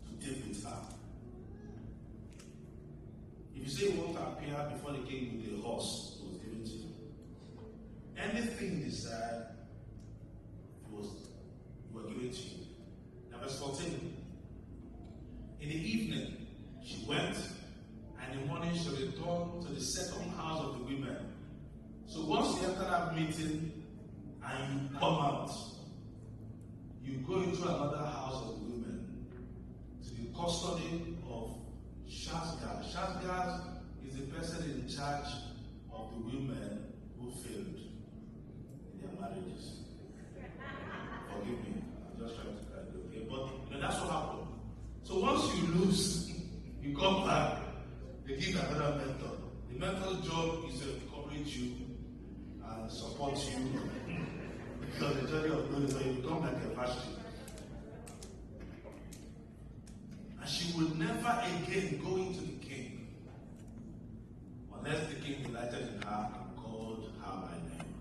to take with her. If you say you want to appear before the king with a horse, it was given to you. Anything you desired, you were given to you. Now verse 14. In the evening, she went, and in the morning she returned to the second house of the women. So once you enter that meeting and you come out, you go into another house of the women to the custody of Shazgaz. Shazgaz is the person in charge of the women who failed in their marriages. Forgive me, I'm just trying to guide you, okay? But that's what happened. So once you lose, you come back, they give another mentor. The mentor's job is to encourage you and support you because the journey of God is when you become like a pastor. And she will never again go into the king unless the king delighted in her and called her by name.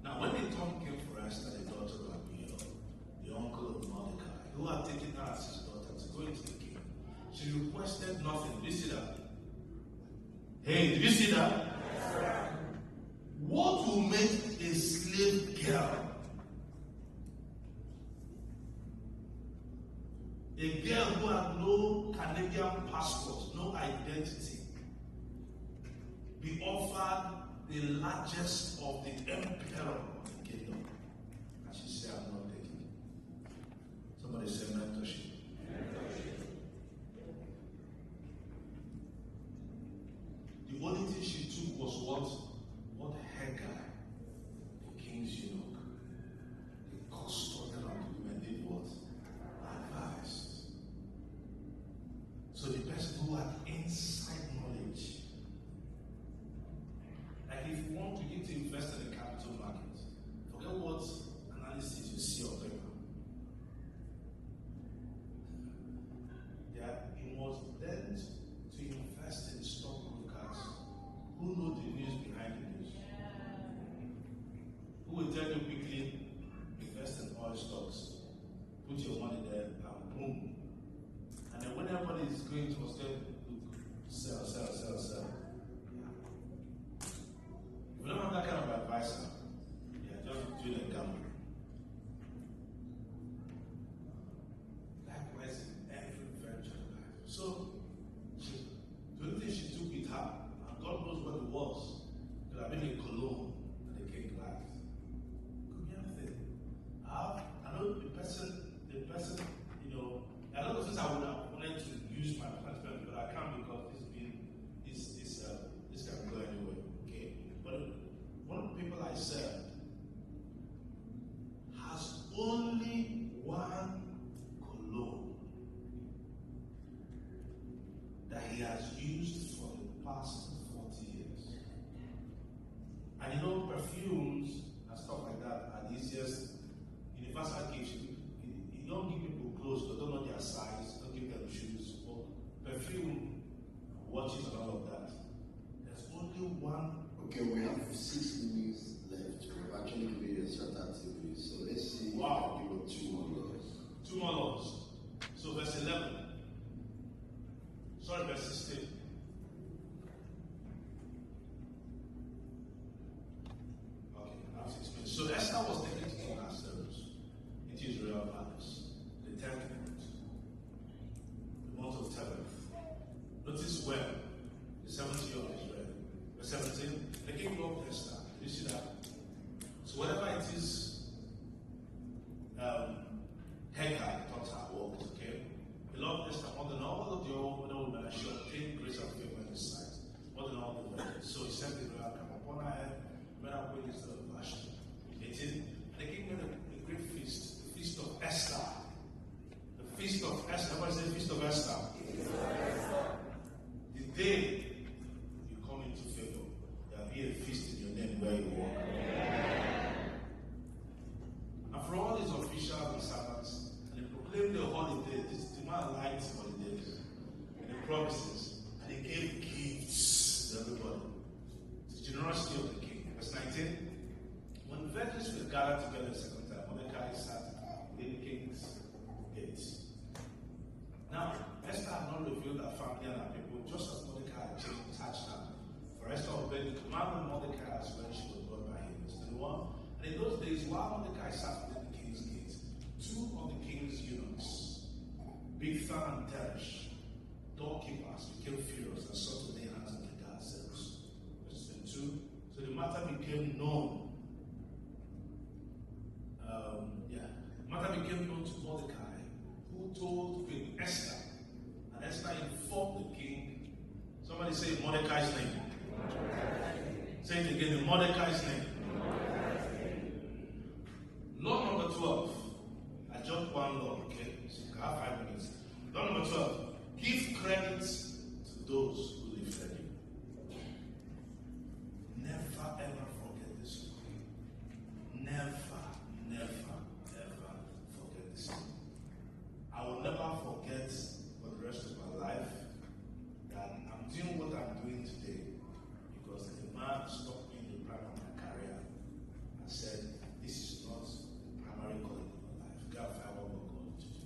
Now, when the time came for Esther, the daughter of Abiel, the uncle of Mordecai, who had taken her as his daughter to go into the king, she requested nothing. Did you see that? Hey, did you see that? Yes, what will make a slave girl, a girl who had no Canadian passport, no identity, be offered the largest of the emperor of the kingdom? And she said, I'm not taking it. Somebody say mentorship. The only thing she took was what Hagar, the king's eunuch, the custodian of the women, did what? Advised. So the person who had inside knowledge, like if you want to get to invest in the capital market, forget what analysis you see on paper. Yeah, it was then to invest in stockbrokers who know the news behind the news. Who will tell you quickly, invest in oil stocks, put your money there, and boom. And then when everybody is going to say, sell. If you don't have that kind of advisor, you're just doing a gamble. Likewise in every venture in life. So, the only thing she took with her, and God knows what it was, could have been a cologne that the king liked. Could be anything. I know the person, a lot of things I would have wanted to use my platform, but I can't because this can go anywhere. Okay? But one of the people I served has only one cologne that he has used for the past 40 years. And perfumes and stuff like that are the easiest universal gifts. You don't give people clothes, but don't know their size, don't give them shoes, or perfume, watches, and all of that. There's only one. Okay, we have 6 minutes left. We've actually given you a short activity, so let's see. Wow. Give us 2 more laws. 2 more laws. So verse 11. Sorry, verse 16. Okay, now 16. So Esther was taken to King Ahasuerus into his royal palace, the 10th month, the month of Tebeth. Notice when the 7th year of Israel. Verse 17. The king loved Esther. Did you see that? So whatever it is, Hagar taught her worked, okay? He loved Esther more than all of the other women, and she obtained grace and favor in his sight, more than all the women. So he said upon her head, made her queen instead of Vashti. 18. And the king made a great feast, the feast of Esther. The feast of Esther. Everybody say feast of Esther. The day you come into favor, there will be a feast in your name where you walk. And for all these officials and servants, and they proclaimed the holiday, this demand liked holidays, and the promises, and they gave gifts to everybody. The generosity of the king. Verse 19. When the virgins were gathered together a second time, Mordecai sat within the king's gates. Now, Esther had not revealed her family and her people, just as Mordecai had touched her. For Esther obeyed the command of Mordecai as when she was brought by him. Verse 21. And in those days, while Mordecai sat within the king's gates, two of the king's eunuchs, Bigthan and Teresh, doorkeepers, became furious and sought to lay hands on the guards. Verse 22. So the matter became known. The matter became known to Mordecai, who told Queen Esther, and Esther informed the king. Somebody say Mordecai's name. Say it again, in Mordecai's name. Law number 12. I jumped one law, okay? So you have 5 minutes. Law number 12. Give credit to those who lifted you. Never ever forget this. Never, never, ever forget this. I will never forget for the rest of my life that I'm doing what I'm doing today because a man stopped me in the prime of my career and said, this is not the primary calling of my life. God, I want what God to do.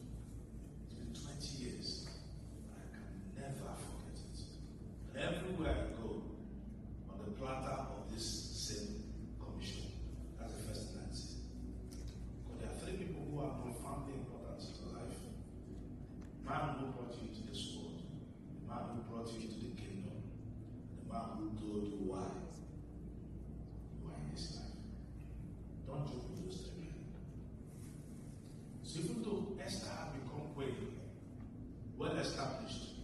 It's been 20 years. I can never forget it. And everywhere I go, on the platter of this same commission, that's the first thing I say. Because there are 3 people who are profoundly important to your life. The man who brought you into this world, the man who brought you into the kingdom, the man who told you why you are in this life. Don't joke with those 3 men. So even though Esther had become queen, well established,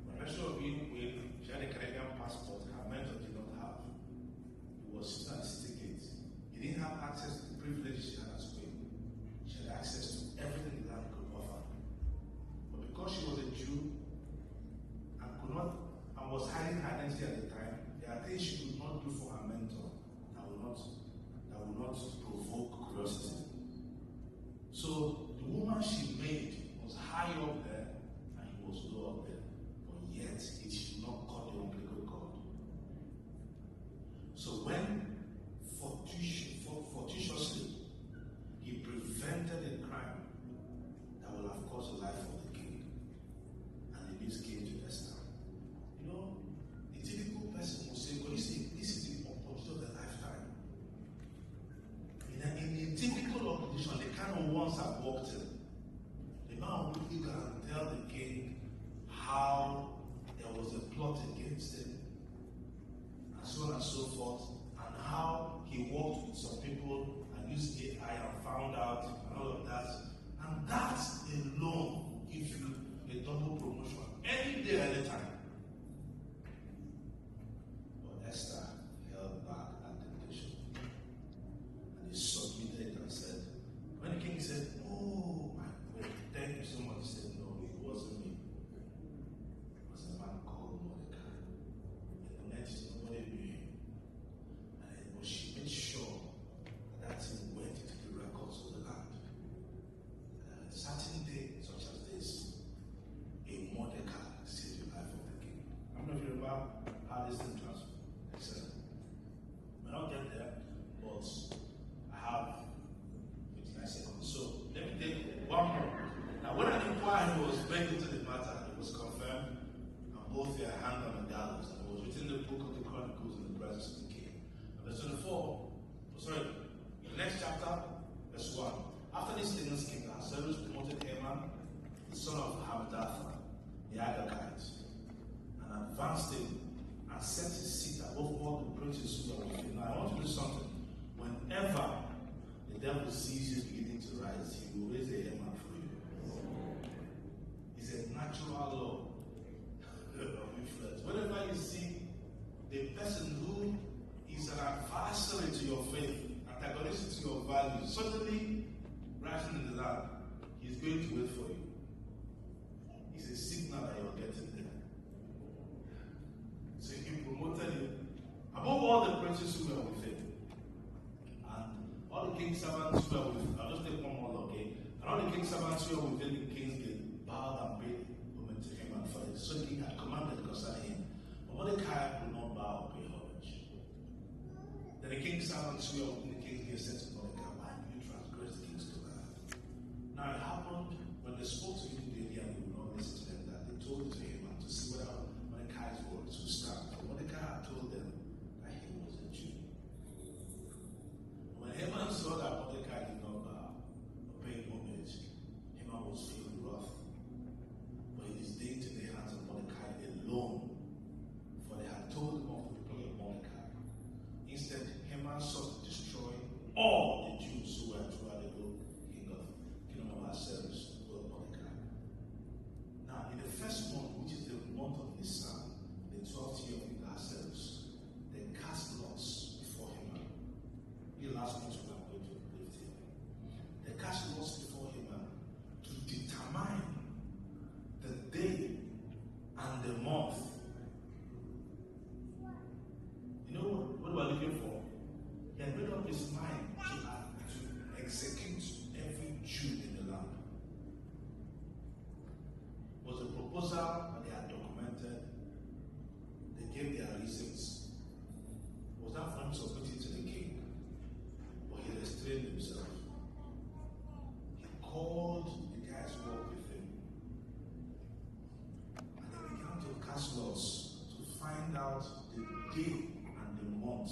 when Esther being queen, she had a Canadian passport, her mentor did not have. He was sitting at the city gate. He didn't have access to the privileges she had as queen. She had access to everything the land could offer. But because she was a Jew and could not and was hiding her identity at the time, there are things she could not do for her mentor that would not provoke curiosity. So the woman she made was high up there and he was low up there. But yet it should not cut the umbilical cord. So when fortuitously he prevented a crime that would have cost the life of the king, and the news came to Esther. You know, the typical person will say, well, this is the opportunity of a lifetime. In a typical opposition, the kind of ones I've walked in, the man will quickly go and tell the king how there was a plot against him, and so on and so forth, and how he worked with some people and used AI and found out and all of that. And that alone gives you a double promotion any day, anytime. But Esther held back that temptation. And he submitted and said, when the king said, oh my God, thank you so much, he said, no, it wasn't me. It was a man called Mordecai. And the next nobody knew him. But she made sure that thing went into the records of the land. A certain day, such as this, a Mordecai saved the life of the king. I don't know if you remember how this thing transferred. May not get there, but I have 59 seconds. So let me take one more. Now, when an inquiry was made into the matter, it was confirmed, and both their hand on the gallows, and it was written in the book of the Chronicles in the presence of the king. Verse 24, the next chapter, verse 1. After these things, King Ahasuerus promoted Haman, the son of Hammedatha, the Agagite, and advanced him and set his seat above all the princes who were with him. Now, I want to do something. Whenever the devil sees you beginning to rise, he will raise a Haman for you. It's a natural law of influence. Whenever you see the person who He's an adversary to your faith, antagonistic to your values. Suddenly, rising in the land, he's going to wait for you. It's a signal that you're getting there. So he promoted you above all the princes who were with him. And all the king's servants who were with him. I'll just take one more, okay? And all the king's servants who were within the king's gate bowed and paid homage to him and for it. So the king had commanded concerning him. But Mordecai would not bow or pay homage. Then the king's servants who were within the king's gate said to Mordecai, why do you transgress the king's command? Now it happened when they spoke to him daily and he would not listen to them, that they told to him and to see whether Mordecai's words would stand. For Mordecai had told them that he was a Jew. When Haman saw that Mordecai did not bow or pay homage, Haman was filled with wrath. But it is laid in the hands of Mordecai alone, for they had told him of the people of Mordecai. Instead, Haman sought to destroy all the Jews who were throughout the whole kingdom of Ahasuerus, who were Mordecai. Now, in the first month, which is the month of Nisan, the 12th year of Ahasuerus, they cast lots before Haman. The last month we are going to live here. They cast lots before Haman to determine the day and the month. You know what we're looking for? He had made up his mind to execute every Jew in the land. It was a proposal that they had documented. They gave their reasons. It was not for him to submit it to the king, but he restrained himself. He called the guys who worked with him, and they began to cast lots to find out the day and the month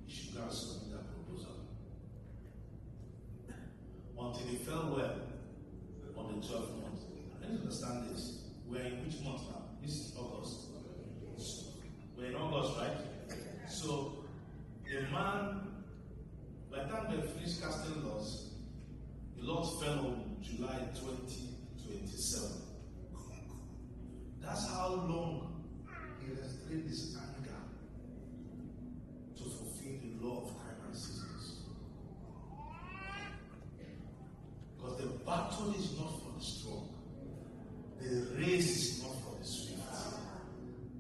he should go and submit that proposal. Until he fell well on the 12th month. Let us understand this. We're in which month now? This is August. We're in August, right? So, the man, by the time they finished casting lots, the lots fell on July 2027. That's how long he restrained his anger to fulfill the law of time and seasons. Because the battle is not for the strong. The race is not for the swift.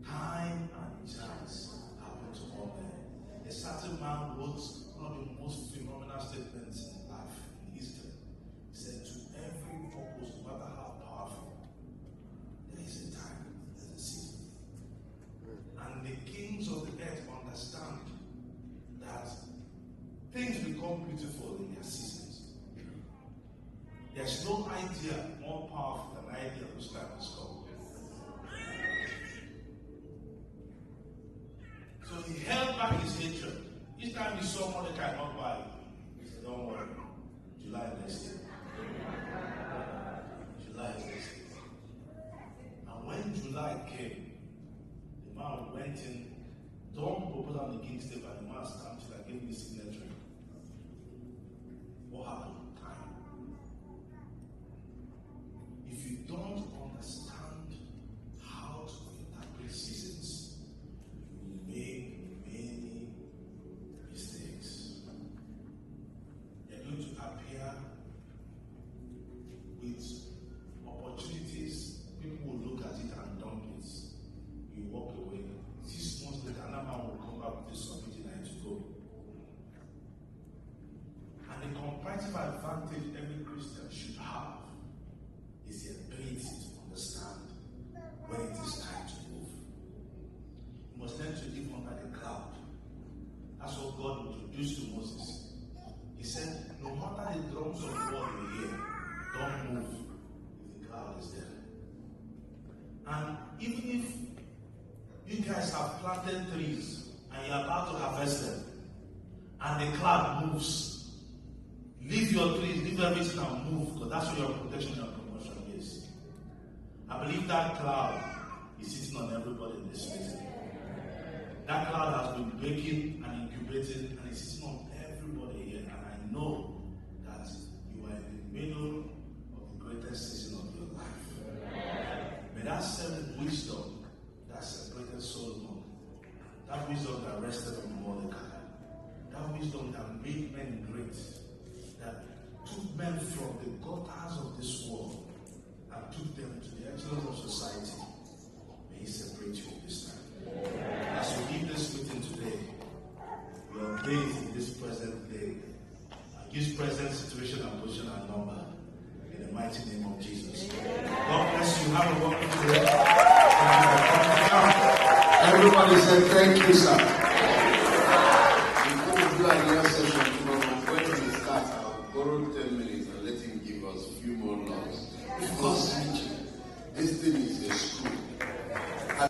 Time and chance happen to all men. A certain man wrote one of the most phenomenal statements in life, in history. He said, to every purpose, no matter how powerful, there is a time, there's a season. And the kings of the earth understand that things become beautiful in their seasons. There's no idea more powerful than the idea whose time has come. So he held back his hatred. Each time he saw Mordecai not by, he said, don't worry, July next year. July next year. And when July came, the man went in, don't propose on the king's table, and the man stamped it and gave me signature. What happened? Time. If you don't understand how to interpret seasons, you will make many mistakes. You're going to appear with opportunities. People will look at it and dump it. You walk away. 6 months later, another man will come back with this opportunity to go. And the comparative advantage every Christian should have is the ability to understand when it is time to move. You must learn to live under the cloud. That's what God introduced to Moses. He said, no matter the drums of war you hear, don't move if the cloud is there. And even if you guys have planted trees and you're about to harvest them, and the cloud moves, leave your trees, leave everything and move, because that's where your protection and promotion is. I believe that cloud is sitting on everybody in this meeting. That cloud has been baking and incubating and is sitting on everybody here. And I know that you are in the middle of the greatest season of your life. May that same wisdom that separated Solomon, That wisdom that rested on Mordecai. That wisdom that made men great. That took men from the gutters of this world and took them to the excellence of society. May He separate you this time. As you leave this meeting today, your days in this present day, and this present situation and position and number, in the mighty name of Jesus. God bless you. Have a wonderful day. Everybody said thank you, sir. Before we do another session tomorrow, when we start, I'll borrow 10 minutes and let him give us a few more laws. Because